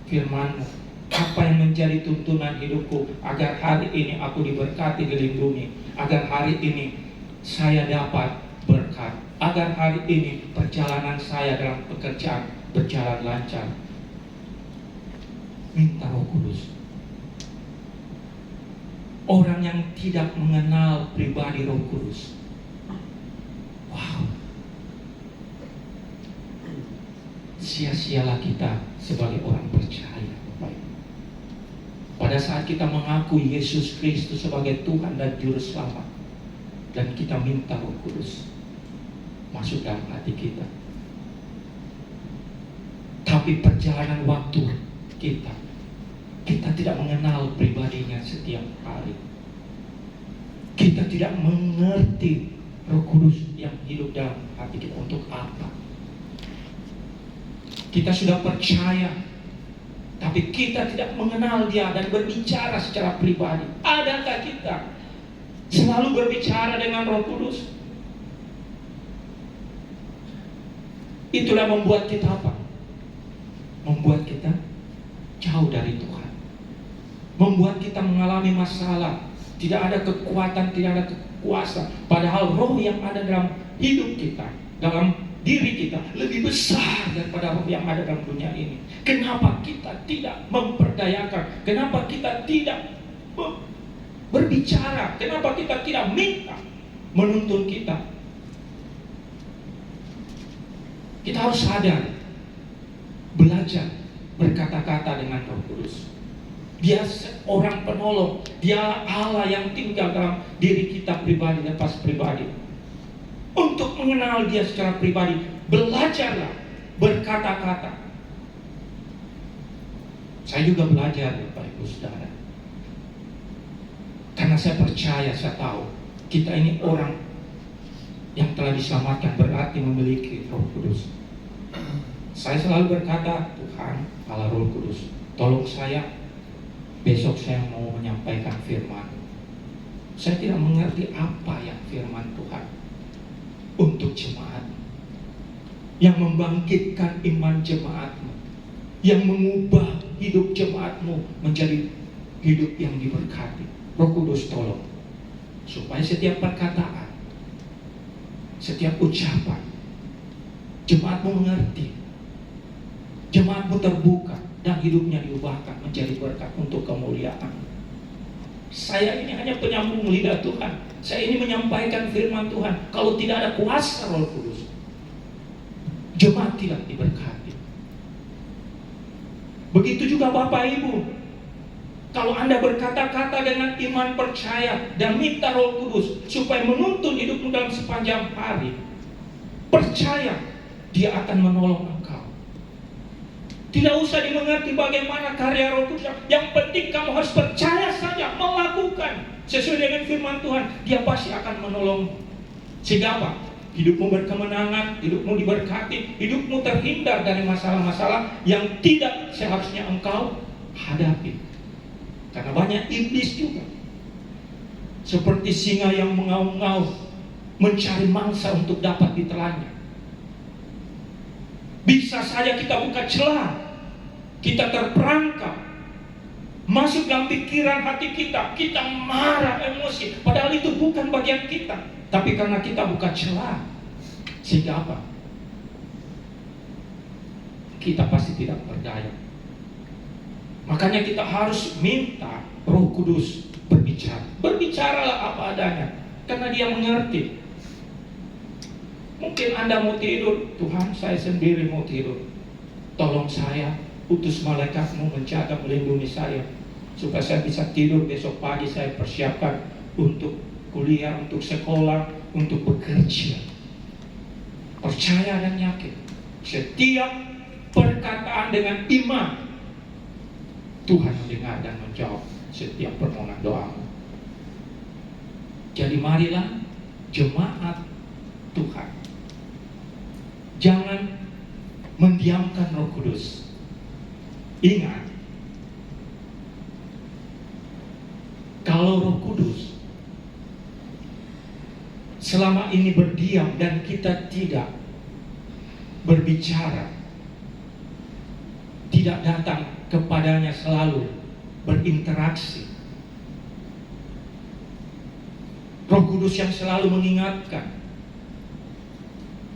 S3: firman-Mu. Apa yang menjadi tuntunan hidupku agar hari ini aku diberkati, dilindungi, agar hari ini saya dapat berkat, agar hari ini perjalanan saya dalam pekerjaan berjalan lancar. Minta Roh Kudus. Orang yang tidak mengenal pribadi Roh Kudus, wow, sia-sialah kita sebagai orang percaya. Pada saat kita mengakui Yesus Kristus sebagai Tuhan dan Juru Selamat, dan kita minta Roh Kudus masuk dalam hati kita, tapi perjalanan waktu kita tidak mengenal pribadinya setiap hari. Kita tidak mengerti Roh Kudus yang hidup dalam hati kita untuk apa. Kita sudah percaya, tapi kita tidak mengenal Dia dan berbicara secara pribadi. Adakah kita selalu berbicara dengan Roh Kudus? Itulah membuat kita apa? Membuat kita jauh dari Tuhan, membuat kita mengalami masalah. Tidak ada kekuatan, tidak ada kuasa. Padahal roh yang ada dalam hidup kita, dalam diri kita, lebih besar daripada roh yang ada dalam dunia ini. Kenapa kita tidak memperdayakan? Kenapa kita tidak berbicara? Kenapa kita tidak minta menuntun kita? Kita harus sadar, belajar berkata-kata dengan Roh Kudus. Dia seorang penolong, Dia Allah yang tinggal dalam diri kita pribadi, lepas pribadi. Untuk mengenal Dia secara pribadi, belajarlah berkata-kata. Saya juga belajar, Bapak Ibu Saudara, karena saya percaya, saya tahu kita ini orang yang telah diselamatkan, berarti memiliki Roh Kudus. Saya selalu berkata, Tuhan Allah Roh Kudus, tolong saya, besok saya mau menyampaikan firman. Saya tidak mengerti apa yang firman Tuhan untuk jemaat, yang membangkitkan iman jemaatmu, yang mengubah hidup jemaatmu menjadi hidup yang diberkati. Roh Kudus tolong, supaya setiap perkataan setiap ucapan. Jemaatmu mengerti, jemaatmu terbuka, dan hidupnya diubahkan menjadi berkat untuk kemuliaan. Saya ini hanya penyambung lidah Tuhan. Saya ini menyampaikan firman Tuhan. Kalau tidak ada kuasa Roh Kudus, jemaat tidak diberkati. Begitu juga Bapak Ibu. Kalau Anda berkata-kata dengan iman percaya dan minta Roh Kudus supaya menuntun hidupmu dalam sepanjang hari, percaya Dia akan menolong engkau. Tidak usah dimengerti bagaimana karya Roh Kudus. Yang penting kamu harus percaya saja, melakukan sesuai dengan firman Tuhan. Dia pasti akan menolongmu. Sehingga apa? Hidupmu berkemenangan, hidupmu diberkati, hidupmu terhindar dari masalah-masalah yang tidak seharusnya engkau hadapi. Karena banyak iblis juga, seperti singa yang mengaum-ngaum mencari mangsa untuk dapat ditelannya. Bisa saja kita buka celah, kita terperangkap, masuk dalam pikiran hati kita, kita marah, emosi, padahal itu bukan bagian kita. Tapi karena kita buka celah, sehingga apa? Kita pasti tidak berdaya. Makanya kita harus minta Roh Kudus berbicara. Berbicaralah apa adanya, karena Dia mengerti. Mungkin Anda mau tidur, Tuhan saya sendiri mau tidur. Tolong saya, utus malaikatmu menjaga, melindungi saya, supaya saya bisa tidur besok pagi saya persiapkan untuk kuliah, untuk sekolah, untuk bekerja. Percaya dan yakin. Setiap perkataan dengan iman, Tuhan mendengar dan menjawab setiap permohonan doamu. Jadi marilah jemaat Tuhan, jangan mendiamkan Roh Kudus. Ingat, kalau Roh Kudus selama ini berdiam dan kita tidak berbicara, tidak datang kepadanya selalu berinteraksi, Roh Kudus yang selalu mengingatkan,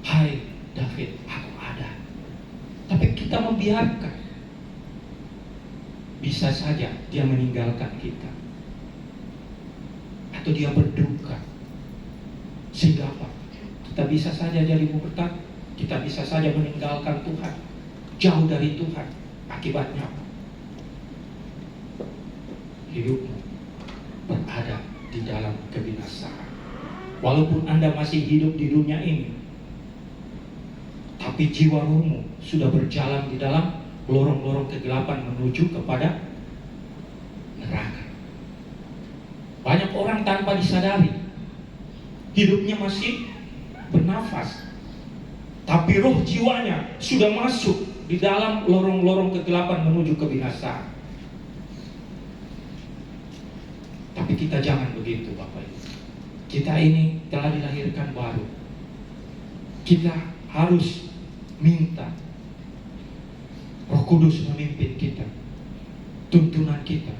S3: hai David, aku ada. Tapi kita membiarkan, bisa saja dia meninggalkan kita, atau dia berduka. Sehingga apa? Kita bisa saja jadi murtad, kita bisa saja meninggalkan Tuhan, jauh dari Tuhan. Akibatnya apa? Hidupmu berada di dalam kebinasaan. Walaupun Anda masih hidup di dunia ini, tapi jiwa rohmu sudah berjalan di dalam lorong-lorong kegelapan menuju kepada neraka. Banyak orang tanpa disadari hidupnya masih bernafas, tapi roh jiwanya sudah masuk di dalam lorong-lorong kegelapan menuju kebinasaan. Tapi kita jangan begitu Bapak Ibu. Kita ini telah dilahirkan baru. Kita harus minta Roh Kudus memimpin kita, tuntunan kita.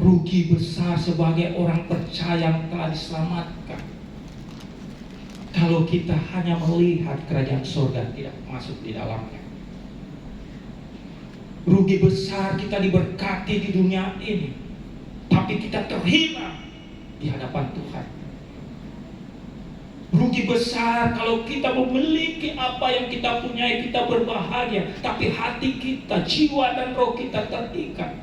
S3: Rugi besar sebagai orang percaya yang telah diselamatkan kalau kita hanya melihat kerajaan surga tidak masuk di dalamnya. Rugi besar kita diberkati di dunia ini, tapi kita terhina di hadapan Tuhan. Rugi besar kalau kita memiliki apa yang kita punyai, kita berbahagia, tapi hati kita, jiwa dan roh kita terikat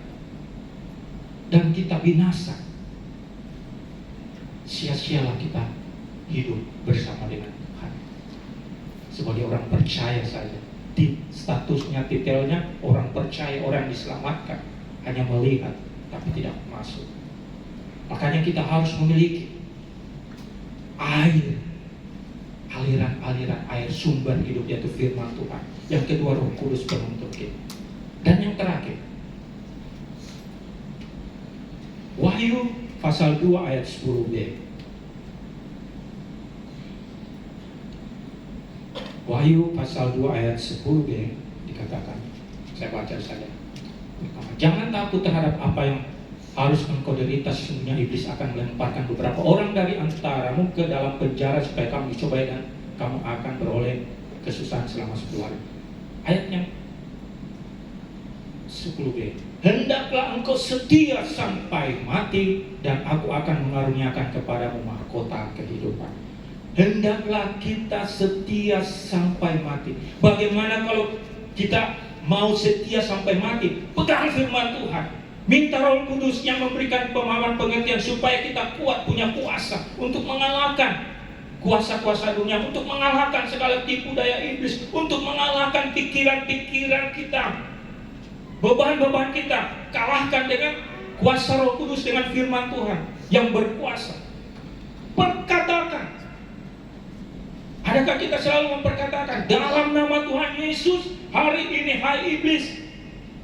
S3: dan kita binasa. Sia-sialah kita hidup bersama dengan Tuhan. Sebagai orang percaya saja, di statusnya, titelnya orang percaya, orang diselamatkan, hanya melihat tapi tidak masuk. Makanya kita harus memiliki air, aliran-aliran air, sumber hidup, yaitu firman Tuhan. Yang kedua, Roh Kudus penuntun kita. Dan yang terakhir, Wahyu pasal 2 ayat 10b. Wahyu pasal 2 ayat 10b dikatakan, saya baca saja. Jangan takut terhadap apa yang harus engkau derita, sesungguhnya iblis akan melemparkan beberapa orang dari antaramu ke dalam penjara supaya kamu dicobai dan kamu akan beroleh kesusahan selama 10 hari. Ayatnya 10b. Hendaklah engkau setia sampai mati dan aku akan mengaruniakan kepadamu mahkota kehidupan. Hendaklah kita setia sampai mati. Bagaimana kalau kita mau setia sampai mati? Pegang firman Tuhan. Minta Roh Kudus yang memberikan pemahaman pengertian supaya kita kuat, punya kuasa untuk mengalahkan kuasa-kuasa dunia, untuk mengalahkan segala tipu daya iblis, untuk mengalahkan pikiran-pikiran kita, beban-beban kita. Kalahkan dengan kuasa Roh Kudus, dengan firman Tuhan yang berkuasa. Perkatakan. Adakah kita selalu memperkatakan dalam nama Tuhan Yesus, hari ini hai iblis,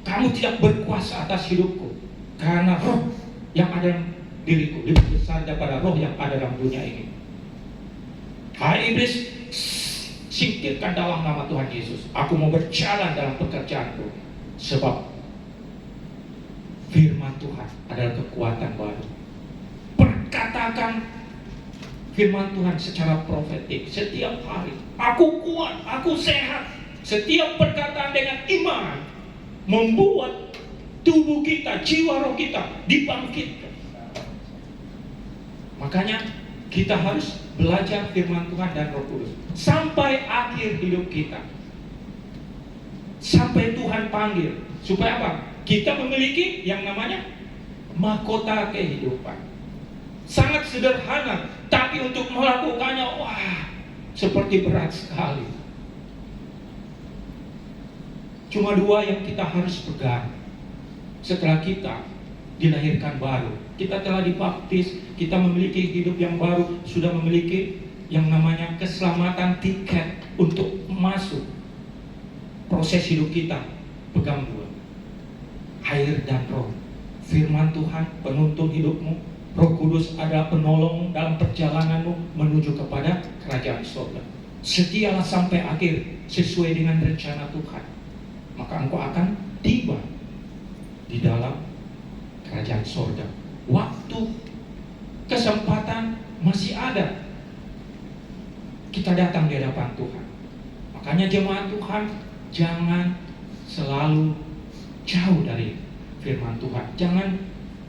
S3: kamu tidak berkuasa atas hidupku, karena roh yang ada dalam diriku lebih besar daripada roh yang ada dalam dunia ini. Hai iblis, singkirkan dalam nama Tuhan Yesus. Aku mau berjalan dalam pekerjaanku, sebab firman Tuhan adalah kekuatan baru. Perkatakan firman Tuhan secara profetik setiap hari. Aku kuat, aku sehat. Setiap perkataan dengan iman membuat tubuh kita, jiwa roh kita dibangkitkan. Makanya kita harus belajar firman Tuhan dan Roh Kudus sampai akhir hidup kita, sampai Tuhan panggil. Supaya apa? Kita memiliki yang namanya mahkota kehidupan. Sangat sederhana, tapi untuk melakukannya, wah, seperti berat sekali. Cuma 2 yang kita harus pegang. Setelah kita dilahirkan baru, kita telah dibaptis, kita memiliki hidup yang baru, sudah memiliki yang namanya keselamatan, tiket untuk masuk proses hidup kita. Pegang 2, air dan roh. Firman Tuhan penuntun hidupmu, Roh Kudus adalah penolong dalam perjalananmu menuju kepada kerajaan surga. Setialah sampai akhir sesuai dengan rencana Tuhan, maka engkau akan tiba di dalam kerajaan surga. Waktu, kesempatan masih ada. Kita datang di hadapan Tuhan. Makanya jemaat Tuhan, jangan selalu jauh dari firman Tuhan. Jangan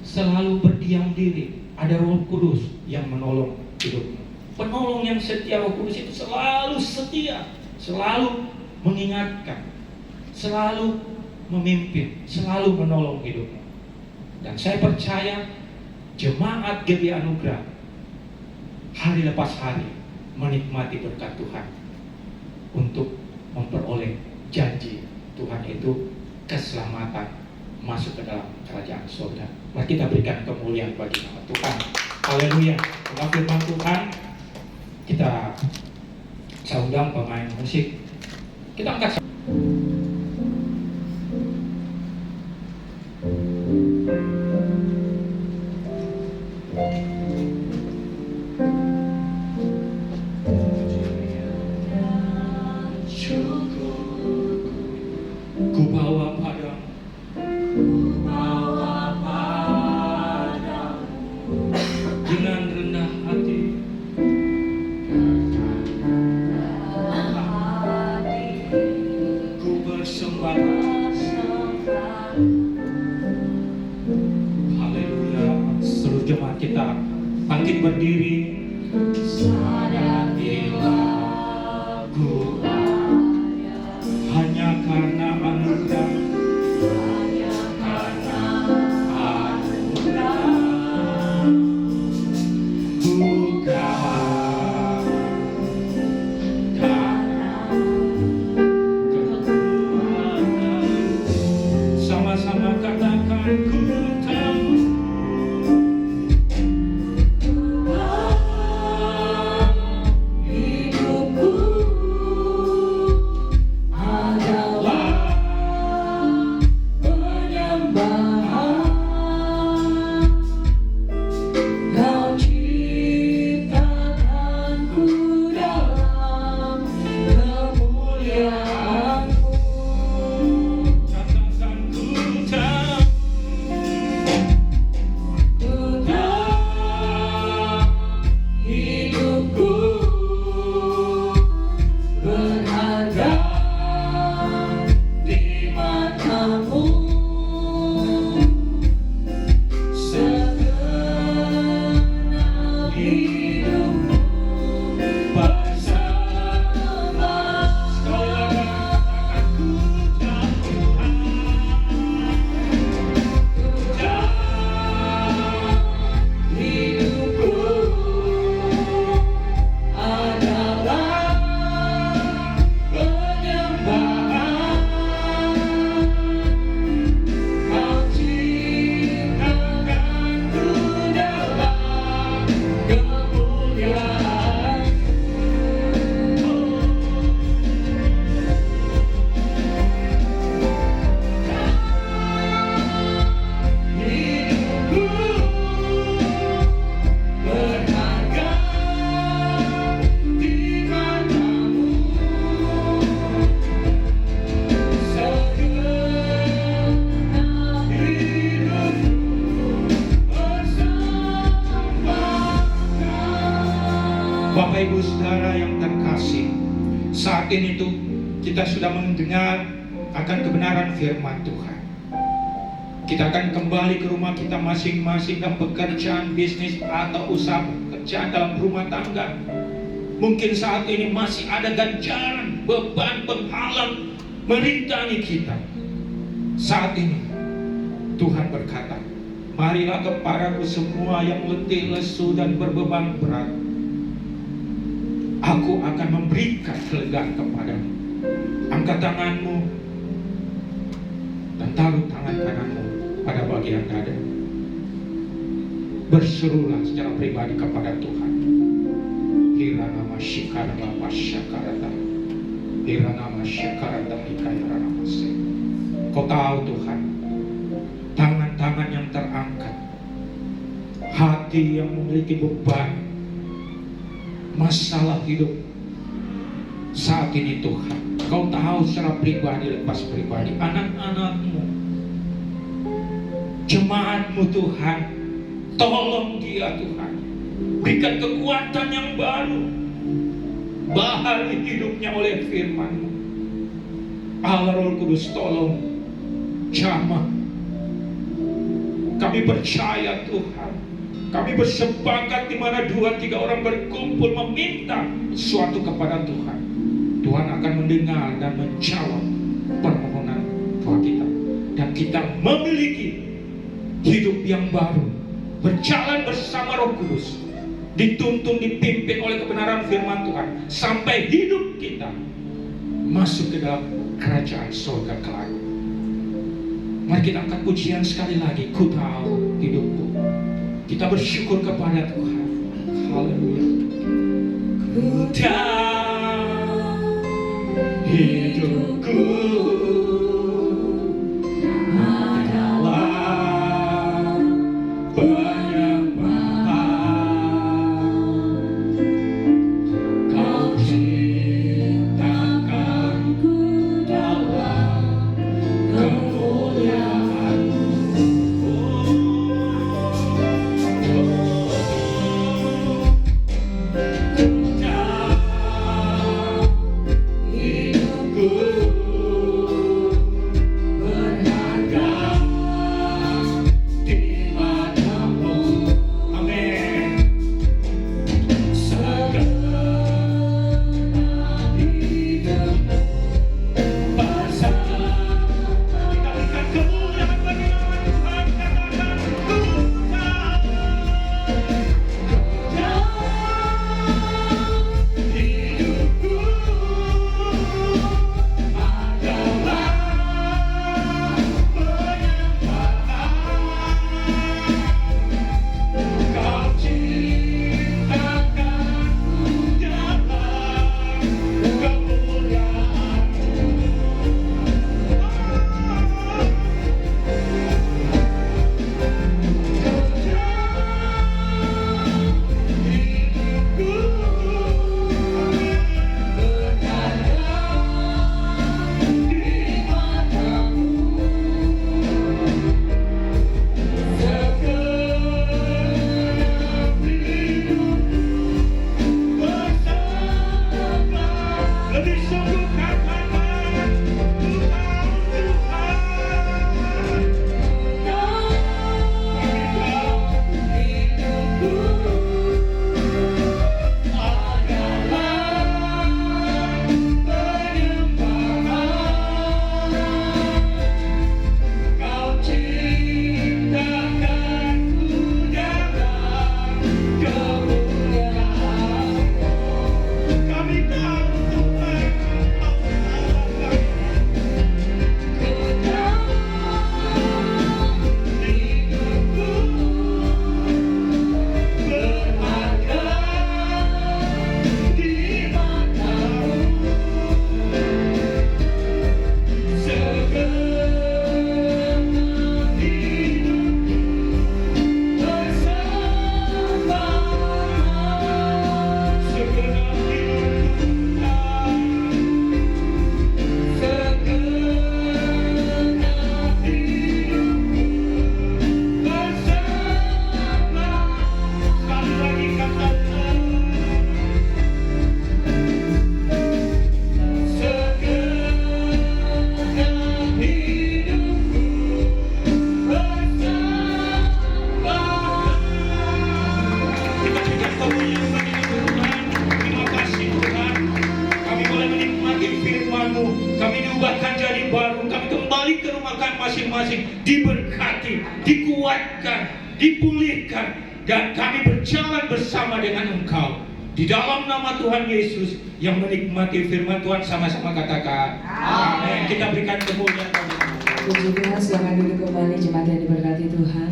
S3: selalu berdiam diri. Ada Roh Kudus yang menolong hidupmu. Penolong yang setia, Roh Kudus itu selalu setia, selalu mengingatkan, selalu memimpin, selalu menolong hidupmu. Dan saya percaya jemaat GBI Anugerah hari lepas hari menikmati berkat Tuhan untuk memperoleh janji Tuhan, itu keselamatan masuk ke dalam kerajaan surga. Mari kita berikan kemuliaan bagi nama Tuhan. Haleluya. Dengan firman Tuhan, saya undang pemain musik. Kita angkat. Ku bawa padamu, dengan rendah hati, ku bersembah. Haleluya. Seluruh jemaat kita bangkit berdiri. Sadarilah ku hanya karena anugerah, bukan karena kekuatan. Sama-sama katakan, ku tahu Bapak Ibu Saudara yang terkasih, saat ini tuh kita sudah mendengar akan kebenaran firman Tuhan. Kita akan kembali ke rumah kita masing-masing dalam pekerjaan, bisnis, atau usaha pekerjaan dalam rumah tangga. Mungkin saat ini masih ada ganjaran, beban, penghalang merintangi kita. Saat ini Tuhan berkata, marilah kepadaku semua yang letih, lesu, dan berbeban berat. Aku akan memberikan kelegaan kepadamu. Angkat tanganmu dan taruh tangan kananmu pada bagian dada. Berserulah secara pribadi kepada Tuhan. Hiranama shikarama pasyakarata. Hiranama syakarata hikayarama se. Kau tahu Tuhan, tangan-tangan yang terangkat, hati yang memiliki beban, masalah hidup saat ini Tuhan. Kau tahu secara pribadi, lepas pribadi, anak-anakmu, jemaatmu Tuhan. Tolong dia Tuhan, berikan kekuatan yang baru, bahari hidupnya oleh firman-Mu. Allah Roh Kudus tolong jamah. Kami percaya Tuhan, kami bersepakat di mana 2-3 orang berkumpul meminta sesuatu kepada Tuhan, Tuhan akan mendengar dan menjawab permohonan doa kita. Dan kita memiliki hidup yang baru, berjalan bersama Roh Kudus, dituntun, dipimpin oleh kebenaran firman Tuhan, sampai hidup kita masuk ke dalam kerajaan surga kelak. Mari kita angkat pujian sekali lagi. Ku tahu hidupku. Kita bersyukur kepada Tuhan. Haleluya. Ku tahu hidupku adalah penyembahan. Kau ciptakanku dalam kemuliaan-Mu. Ku tahu hidupku kembali ke rumah kan masing-masing, diberkati, dikuatkan, dipulihkan, dan kami berjalan bersama dengan Engkau. Di dalam nama Tuhan Yesus yang menikmati firman Tuhan, sama-sama katakan amin. Kita berikan kemuliaan bagi Tuhan.
S1: Puji Tuhan, selamat duduk kembali jemaat yang diberkati Tuhan.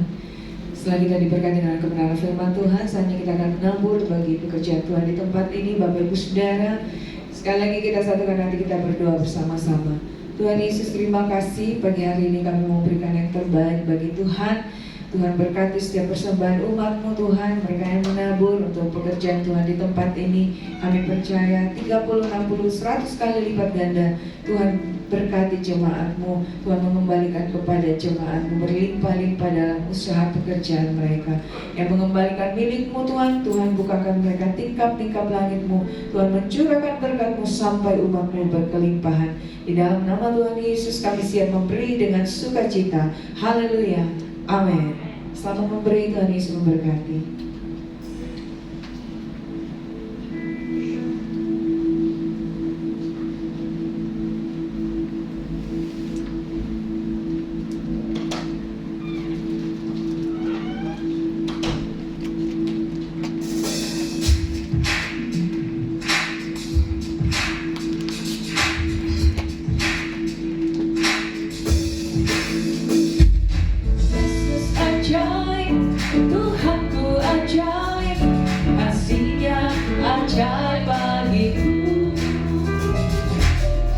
S1: Setelah kita diberkati dengan kebenaran firman Tuhan, saatnya kita akan menabur bagi pekerjaan Tuhan di tempat ini. Bapak Ibu Saudara, sekali lagi kita satukan hati kita berdoa bersama-sama. Tuhan Yesus, terima kasih pagi hari ini kami mau berikan yang terbaik bagi Tuhan. Tuhan berkati setiap persembahan umat-Mu Tuhan, mereka yang menabur untuk pekerjaan Tuhan di tempat ini. Kami percaya 30, 60, 100 kali lipat ganda. Tuhan berkati jemaat-Mu, Tuhan mengembalikan kepada jemaat-Mu berlimpah-limpah dalam usaha pekerjaan mereka. Yang mengembalikan milik-Mu Tuhan, Tuhan bukakan mereka tingkap-tingkap langit-Mu. Tuhan mencurahkan berkat-Mu sampai umat-Mu berkelimpahan. Di dalam nama Tuhan Yesus kami siap memberi dengan sukacita. Haleluya. Amin. Selamat memberi, Tuhan Yesus memberkati.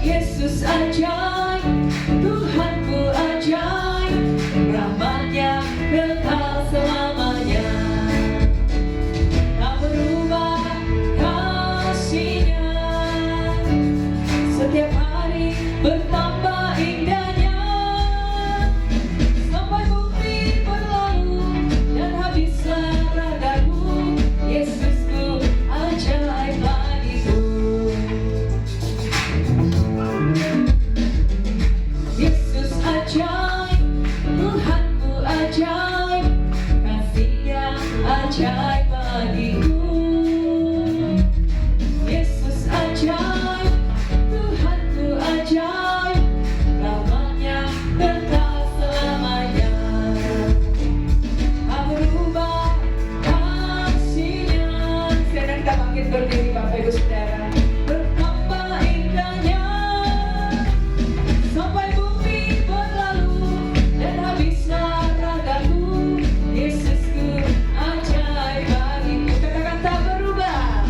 S1: Yesus ajaib, Tuhanku ajaib, rahmat-Nya kekal selamanya. Tak berubah kasih-Nya, setiap hari bertambah indahnya. Sampai bumi berlalu dan habislah ragaku, Yesusku ajaib bagiku. Yesus ajaib, Tuhanku ajaib, kasih-Nya ajaib bagiku. Yesus ajaib, Tuhanku ajaib, rahmat-Nya kekal selamanya. Tak berubah kasih-Nya. Sekarang kita bangkit berdiri Bapak Ibu Saudara. Betapa indahnya sampai bumi berlalu dan habislah ragaku, Yesusku ajaib bagiku. Katakan tak berubah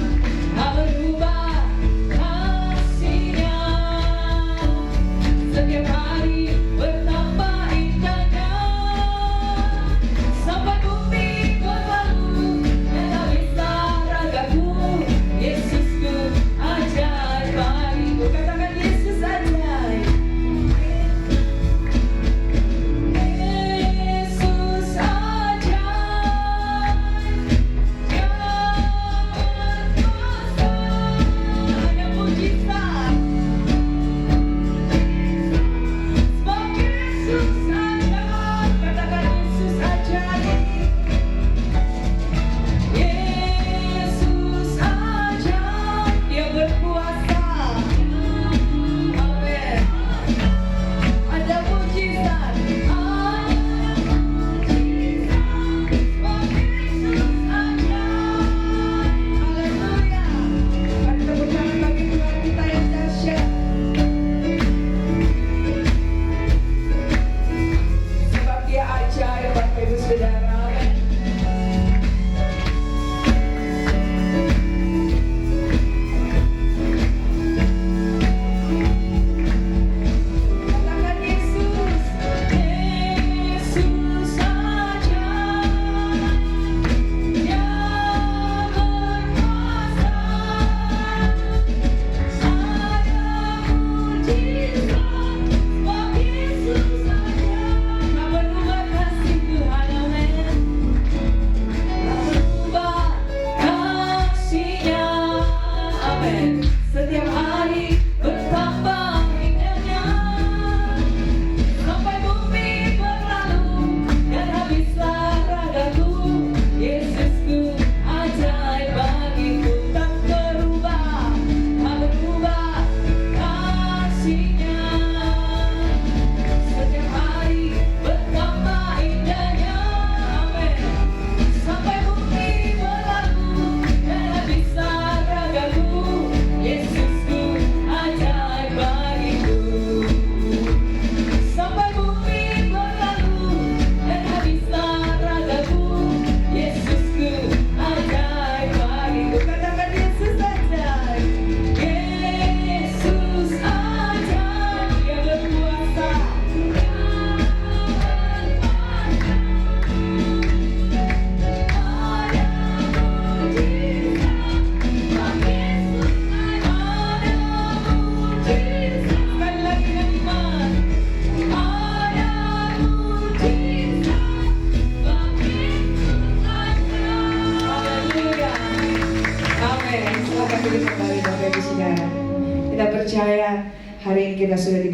S1: kasih-Nya, setiap hari bertambah indahnya. Sampai bumi berlalu dan habislah ragaku, Yesusku ajaib bagiku. Katakan Yesus ajaib. Yesus ajaib, Tuhan kuasa, hanya mujizat.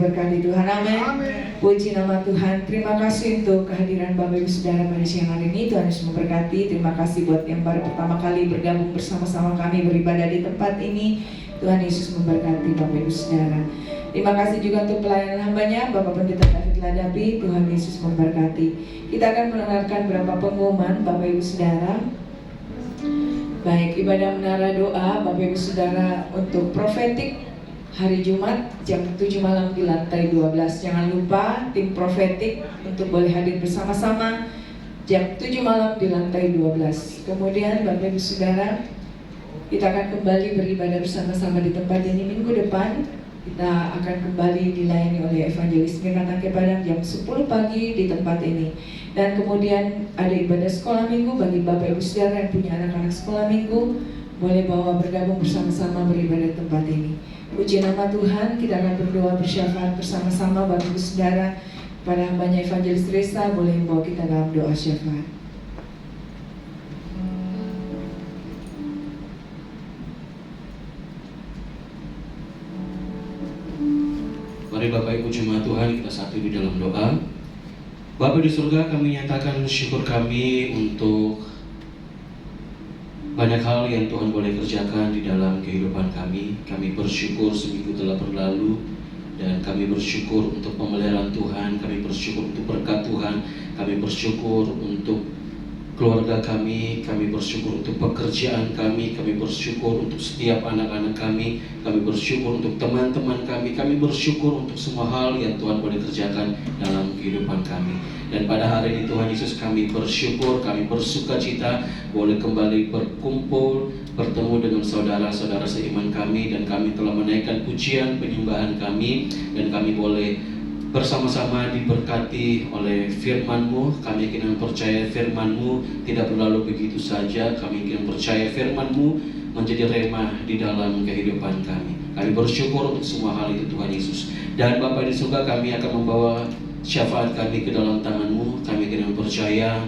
S1: diberkati Tuhan. Amin. Puji nama Tuhan. Terima kasih untuk kehadiran Bapak Ibu Saudara pada siang hari ini. Tuhan Yesus memberkati. Terima kasih buat yang baru pertama kali bergabung bersama-sama kami beribadah di tempat ini. Tuhan Yesus memberkati Bapak Ibu Saudara. Terima kasih juga untuk pelayanan hambanya Bapak Pendeta David Ladapi. Tuhan Yesus memberkati. Kita akan mendengarkan beberapa pengumuman Bapak Ibu Saudara. Baik, ibadah menara doa Bapak Ibu Saudara untuk profetik hari Jumat jam 7 malam di lantai 12. Jangan lupa tim profetik untuk boleh hadir bersama-sama jam 7 malam di lantai 12. Kemudian Bapak Ibu Saudara, kita akan kembali beribadah bersama-sama di tempat ini minggu depan. Kita akan kembali dilayani oleh Evangelis Mirna Tangke Padang jam 10 pagi di tempat ini. Dan kemudian ada ibadah sekolah minggu bagi Bapak Ibu Saudara yang punya anak-anak sekolah minggu, boleh bawa bergabung bersama-sama beribadah di tempat ini. Puji nama Tuhan, kita akan berdoa bersyafaat bersama-sama Bapak Ibu Saudara. Pada hambanya Evangelis Resa boleh membawa kita dalam doa syafaat.
S4: Mari Bapak Ibu jemaat Tuhan, kita satu di dalam doa. Bapa di surga, kami nyatakan syukur kami untuk banyak hal yang Tuhan boleh kerjakan di dalam kehidupan kami. Kami bersyukur seminggu telah berlalu, dan kami bersyukur untuk pemeliharaan Tuhan, kami bersyukur untuk berkat Tuhan, kami bersyukur untuk keluarga kami bersyukur untuk pekerjaan kami bersyukur untuk setiap anak-anak kami bersyukur untuk teman-teman kami bersyukur untuk semua hal yang Tuhan boleh kerjakan dalam kehidupan kami. Dan pada hari ini Tuhan Yesus, kami bersyukur, kami bersuka cita boleh kembali berkumpul, bertemu dengan saudara-saudara seiman kami, dan kami telah menaikkan pujian penyembahan kami, dan kami boleh bersama-sama diberkati oleh firman-Mu. Kami ingin percaya firman-Mu tidak berlalu begitu saja. Kami ingin percaya firman-Mu menjadi remah di dalam kehidupan kami. Kami bersyukur untuk semua hal itu Tuhan Yesus. Dan Bapa di surga, kami akan membawa syafaat kami ke dalam tangan-Mu. Kami ingin percaya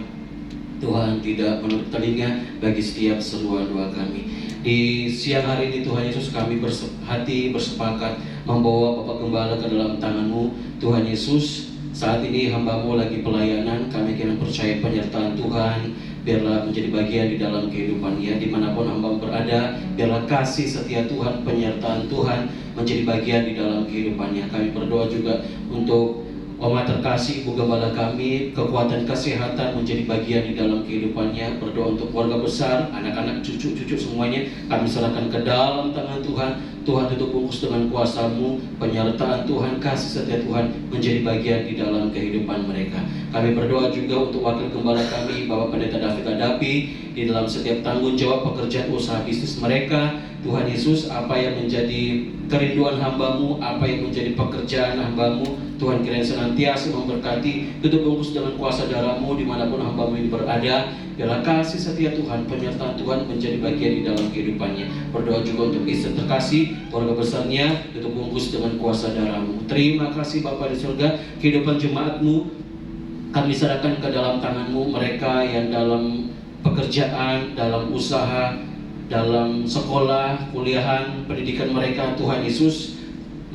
S4: Tuhan tidak menutup telinga bagi setiap seruan doa kami. Di siang hari ini Tuhan Yesus, kami berhati bersepakat membawa Bapak Gembala ke dalam tangan-Mu. Tuhan Yesus, saat ini hamba-Mu lagi pelayanan, kami ingin percaya penyertaan Tuhan biarlah menjadi bagian di dalam kehidupannya. Dimanapun hamba berada, biarlah kasih setia Tuhan, penyertaan Tuhan menjadi bagian di dalam kehidupannya. Kami berdoa juga untuk Oma terkasih, Ibu Gembala kami, kekuatan kesehatan menjadi bagian di dalam kehidupannya. Berdoa untuk keluarga besar, anak-anak, cucu-cucu semuanya kami serahkan ke dalam tangan Tuhan. Tuhan tutup bungkus dengan kuasa-Mu, penyertaan Tuhan, kasih setia Tuhan menjadi bagian di dalam kehidupan mereka. Kami berdoa juga untuk wakil gembala kami, Bapak Pendeta David Ladapi, di dalam setiap tanggung jawab pekerjaan usaha bisnis mereka. Tuhan Yesus, apa yang menjadi kerinduan hamba-Mu, apa yang menjadi pekerjaan hamba-Mu, Tuhan kiranya senantiasa memberkati, tutup bungkus dengan kuasa darah-Mu dimanapun hamba-Mu ini berada. Biarlah kasih setia Tuhan, penyertaan Tuhan menjadi bagian di dalam kehidupannya. Berdoa juga untuk istri terkasih, keluarga besarnya, tutup bungkus dengan kuasa darah-Mu. Terima kasih Bapa di surga, kehidupan jemaat-Mu kami serahkan ke dalam tangan-Mu. Mereka yang dalam pekerjaan, dalam usaha, dalam sekolah, kuliahan, pendidikan mereka, Tuhan Yesus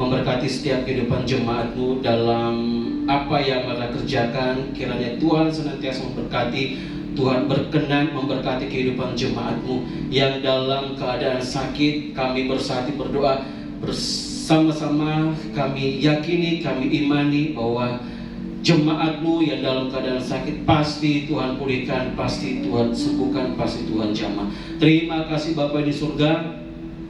S4: memberkati setiap kehidupan jemaat-Mu dalam apa yang mereka kerjakan. Kiranya Tuhan senantiasa memberkati, Tuhan berkenan memberkati kehidupan jemaat-Mu yang dalam keadaan sakit. Kami bersatu berdoa bersama-sama, kami yakini, kami imani bahwa jemaat-Mu yang dalam keadaan sakit pasti Tuhan pulihkan, pasti Tuhan sembuhkan, pasti Tuhan jamah. Terima kasih Bapa di surga.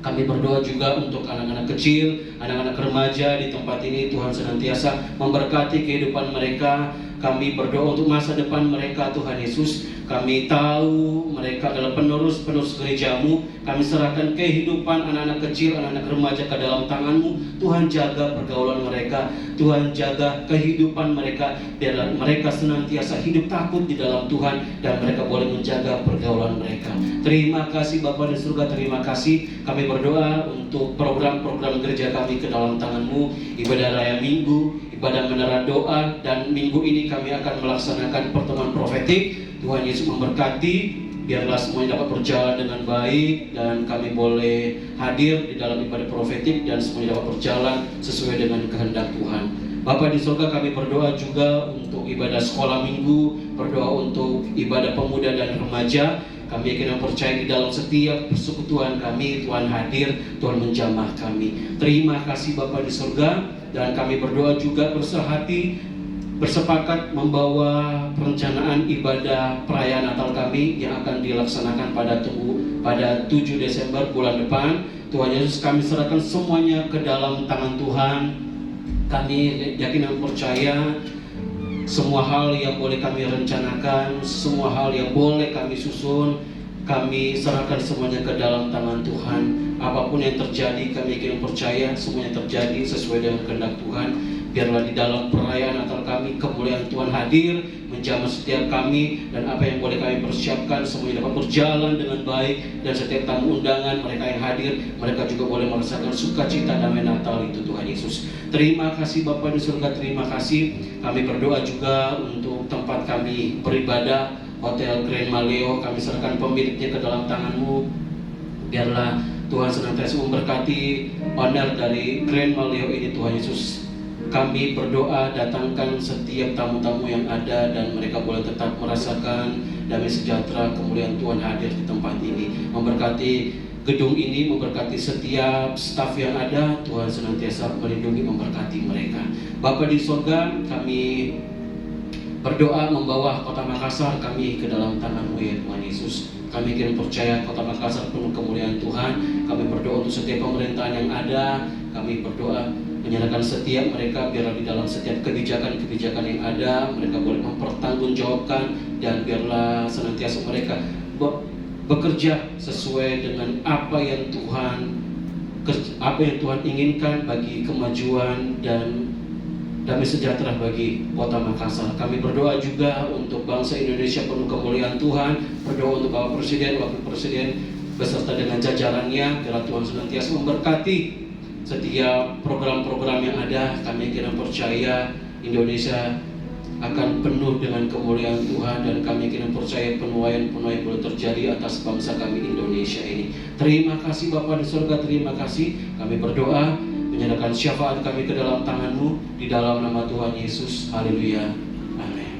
S4: Kami berdoa juga untuk anak-anak kecil, anak-anak remaja di tempat ini. Tuhan senantiasa memberkati kehidupan mereka. Kami berdoa untuk masa depan mereka, Tuhan Yesus. Kami tahu mereka adalah penerus gereja-Mu. Kami serahkan kehidupan anak-anak kecil, anak-anak remaja ke dalam tangan-Mu. Tuhan jaga pergaulan mereka, Tuhan jaga kehidupan mereka. Biarlah mereka senantiasa hidup takut di dalam Tuhan, dan mereka boleh menjaga pergaulan mereka. Terima kasih Bapa di surga, terima kasih. Kami berdoa untuk program-program gereja kami ke dalam tangan-Mu. Ibadah raya minggu, ibadah menara doa, dan minggu ini kami akan melaksanakan pertemuan profetik. Tuhan Yesus memberkati, biarlah semuanya dapat berjalan dengan baik dan kami boleh hadir di dalam ibadah profetik dan semuanya dapat berjalan sesuai dengan kehendak Tuhan. Bapa di surga, kami berdoa juga untuk ibadah sekolah minggu, berdoa untuk ibadah pemuda dan remaja. Kami yakin dan percaya di dalam setiap persekutuan kami, Tuhan hadir, Tuhan menjamah kami. Terima kasih Bapa di surga, dan kami berdoa juga bersehati, bersepakat membawa perencanaan ibadah perayaan Natal kami yang akan dilaksanakan pada 7 Desember bulan depan. Tuhan Yesus, kami serahkan semuanya ke dalam tangan Tuhan. Kami yakin dan percaya semua hal yang boleh kami rencanakan, semua hal yang boleh kami susun, kami serahkan semuanya ke dalam tangan Tuhan. Apapun yang terjadi, kami yakin percaya semuanya terjadi sesuai dengan kehendak Tuhan. Biarlah di dalam perayaan Natal kami, kemuliaan Tuhan hadir, menjamah setiap kami, dan apa yang boleh kami persiapkan semuanya dapat berjalan dengan baik. Dan setiap tamu undangan, mereka yang hadir, mereka juga boleh merasakan sukacita damai Natal itu, Tuhan Yesus. Terima kasih Bapa di surga, terima kasih. Kami berdoa juga untuk tempat kami beribadah, Hotel Grand Maleo. Kami serahkan pemiliknya ke dalam tangan-Mu. Biarlah Tuhan senantiasa memberkati owner dari Grand Maleo ini, Tuhan Yesus. Kami berdoa, datangkan setiap tamu-tamu yang ada dan mereka boleh tetap merasakan damai sejahtera, kemuliaan Tuhan hadir di tempat ini. Memberkati gedung ini, memberkati setiap staf yang ada. Tuhan senantiasa melindungi, memberkati mereka. Bapa di surga, kami berdoa membawa Kota Makassar kami ke dalam tangan-Mu ya Tuhan Yesus. Kami kirim percaya Kota Makassar penuh kemuliaan Tuhan. Kami berdoa untuk setiap pemerintahan yang ada. Kami berdoa menyerahkan setiap mereka, biarlah di dalam setiap kebijakan-kebijakan yang ada mereka boleh mempertanggungjawabkan, dan biarlah senantiasa mereka bekerja sesuai dengan apa yang Tuhan inginkan bagi kemajuan dan damai sejahtera bagi Kota Makassar. Kami berdoa juga untuk bangsa Indonesia penuh kemuliaan Tuhan. Berdoa untuk Bapak Presiden, Wakil Presiden beserta dengan jajarannya. Biarlah Tuhan senantiasa memberkati setiap program-program yang ada. Kami kira percaya Indonesia akan penuh dengan kemuliaan Tuhan, dan kami kira percaya penuaian boleh terjadi atas bangsa kami Indonesia ini. Terima kasih Bapa di surga, terima kasih. Kami berdoa menyerahkan syafaat kami ke dalam tangan-Mu di dalam nama Tuhan Yesus. Haleluya. Amin.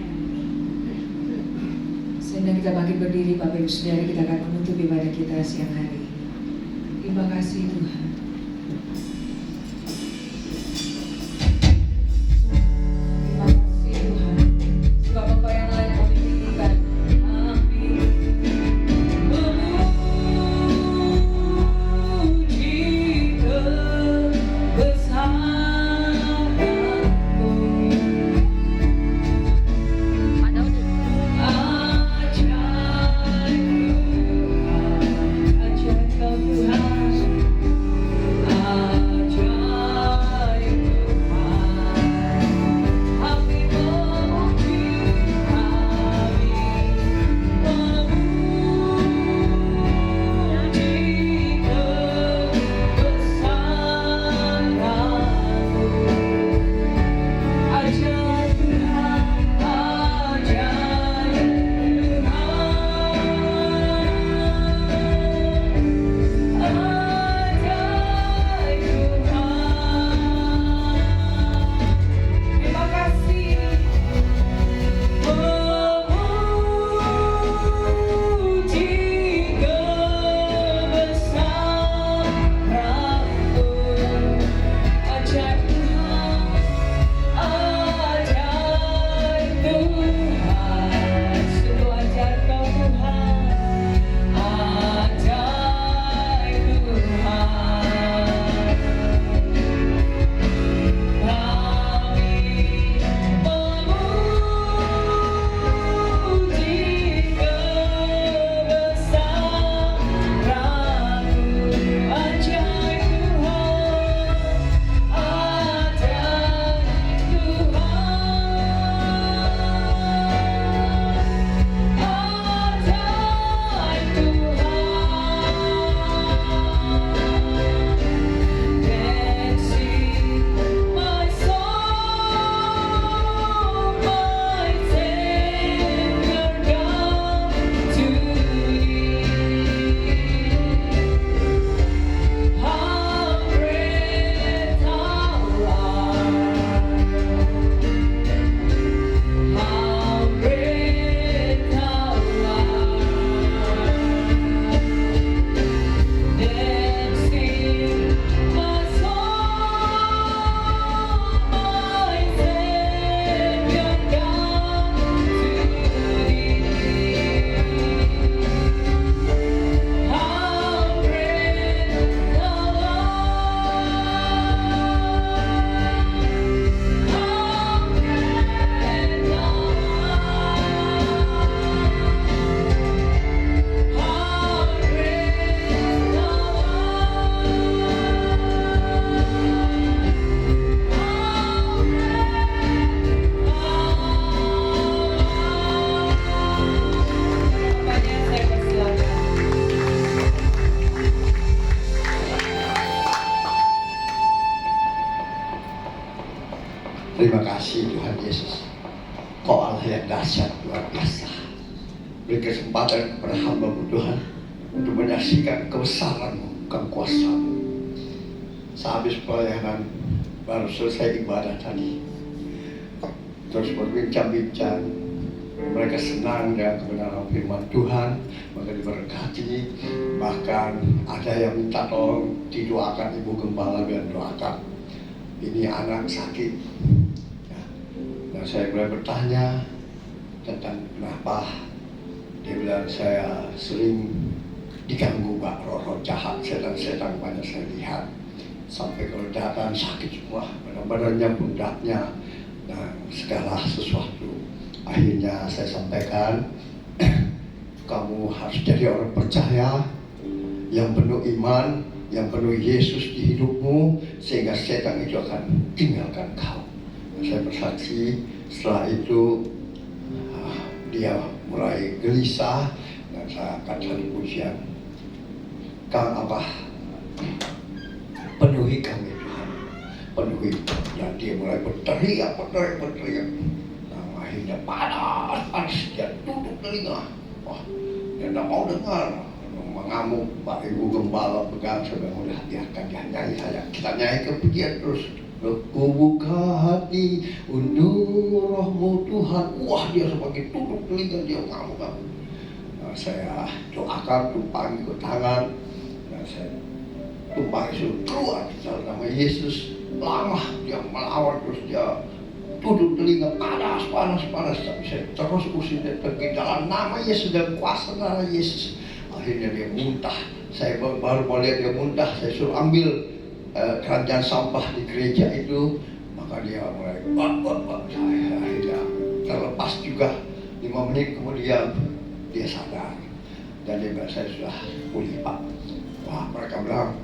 S1: Sedang kita bangkit berdiri, Bapak Ibu Saudara, kita akan menutup ibadah kita siang hari ini. Terima kasih Tuhan.
S2: Ajaib kau Tuhan,
S5: kasih Tuhan Yesus. Kau Allah yang dahsyat luar biasa. Beri kesempatan kepada hamba-Mu Tuhan untuk menyaksikan kebesaran-Mu, kekuasaan-Mu. Sehabis pelayanan baru selesai ibadah tadi, terus berbincang-bincang, mereka senang dengan kebenaran firman Tuhan, maka diberkati. Bahkan ada yang minta tolong didoakan Ibu Gembala dan doakan. Ini anak sakit. Ya. Dan saya mulai bertanya tentang kenapa. Dia bilang saya sering diganggu Pak, roh-roh jahat, setan-setan banyak saya lihat. Sampai kalau datang sakit semua, badannya, pundaknya, dan segala sesuatu. Akhirnya saya sampaikan, kamu harus jadi orang percaya yang penuh iman, yang penuh Yesus di hidupmu, sehingga setan itu akan tinggalkan kau. Dan saya bersaksi, setelah itu dia mulai gelisah, dan saya kata di pujian, Kang Abah, penuhi kami Tuhan, penuhi. Dan dia mulai berteriak. Nah, akhirnya panas, dia tutup telinga. Wah, dia tidak mau dengar. Mengamuk, Pak Ibu Gembala pegang, saya udah biarkan dia nyanyi saja. Kita nyanyi kepujian terus. Ku buka hati untuk roh-Mu Tuhan. Wah, dia semakin tutup telinga, dia ngamuk. Nah, saya doakan, tumpangi ke tangan, dan saya tumpangi suruh keluar dalam nama Yesus. Lama dia melawan, terus dia tutup telinga, panas. Tapi saya terus usir dia pergi dalam nama Yesus dan kuasa darah Yesus. Akhirnya dia muntah. Saya baru mau lihat dia muntah, saya suruh ambil keranjang sampah di gereja itu. Maka dia mulai saya akhirnya terlepas juga. 5 menit kemudian dia sadar, dan dia bilang, saya sudah pulih Pak. Wah, mereka bilang,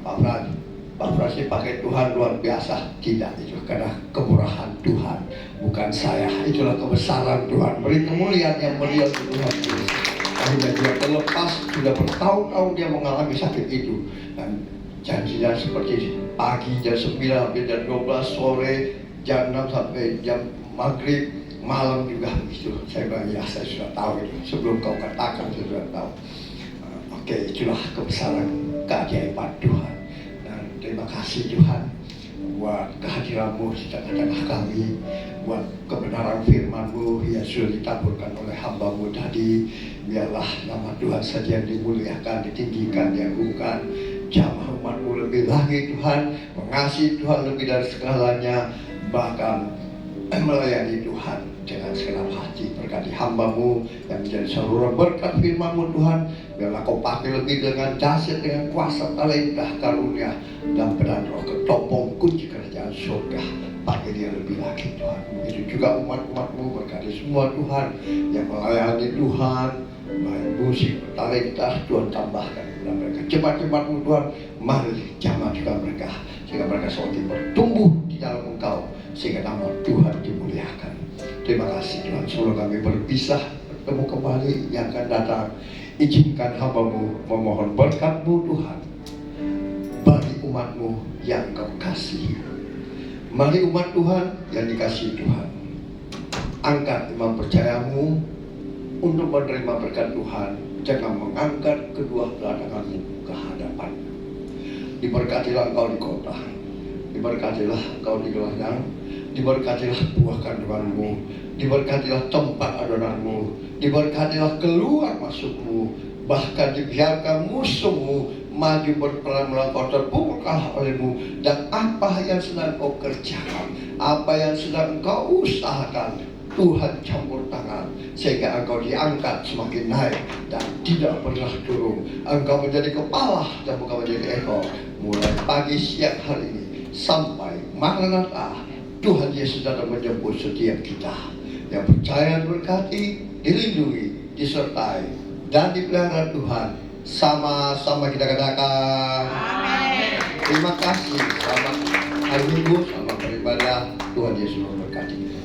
S5: Pak Frans pakai Tuhan luar biasa. Tidak, itu karena kemurahan Tuhan, bukan saya. Itulah kebesaran Tuhan, beri kemuliaan yang mulia untuk Tuhan. Akhirnya dia terlepas, sudah bertahun-tahun dia mengalami sakit itu. Dan janjinya seperti pagi jam 9 sampai jam 12, sore jam 6 sampai jam maghrib, malam juga begitu. Saya bilang, ya saya sudah tahu itu, sebelum kau katakan saya sudah tahu. Oke, itulah kebesaran, keajaiban Tuhan. Dan terima kasih Tuhan buat kehadiran-Mu di tengah-tengah kami, buat kebenaran firman-Mu yang sudah ditaburkan oleh hamba-Mu tadi. Biarlah nama Tuhan saja yang dimuliakan, ditinggikan, diagungkan. Jamah umat-Mu lebih lagi Tuhan, mengasihi Tuhan lebih dari segalanya, bahkan melayani Tuhan dengan segenap hati. Berkati hamba-Mu yang menjadi saluran berkat firman-Mu Tuhan. Biarlah Kau pakai lebih dengan dahsyat, dengan kuasa, talenta, karunia, dan peran roh, ketopong kunci kerajaan surga. Pakai dia lebih lagi Tuhan. Begitu juga umat-umat-Mu, berkati semua Tuhan yang melayani Tuhan, baik musik, talenta, Tuhan tambahkan kepada mereka. Cepat-cepatmu Tuhan, mari jamah juga mereka, sehingga mereka semakin bertumbuh di dalam Engkau, sehingga nama Tuhan dimuliakan. Terima kasih Tuhan. Sebelum kami berpisah, bertemu kembali yang akan datang, izinkan hamba-Mu memohon berkat-Mu Tuhan bagi umat-Mu yang Kau kasihi. Mari umat Tuhan yang dikasihi Tuhan, angkat iman percayamu untuk menerima berkat Tuhan. Jangan mengangkat kedua tanganmu ke hadapan. Diberkatilah engkau di kota, diberkatilah engkau di ladang, diberkatilah buah kandunganmu, diberkatilah tempat adonanmu, diberkatilah keluar masukmu, bahkan dibiarkan musuhmu maju berperang melawan kau, terpukul olehmu. Dan apa yang sedang kau kerjakan, apa yang sedang kau usahakan, Tuhan campur tangan, sehingga engkau diangkat semakin naik dan tidak pernah turun. Engkau menjadi kepala dan bukan menjadi ekor, mulai pagi siang hari ini sampai Maranatha. Tuhan Yesus datang menjemput setiap kita yang percaya, berkati, dilindungi, disertai, dan dipelihara Tuhan. Sama-sama kita katakan amin. Terima kasih. Selamat hari Minggu, selamat beribadah. Tuhan Yesus memberkati kita.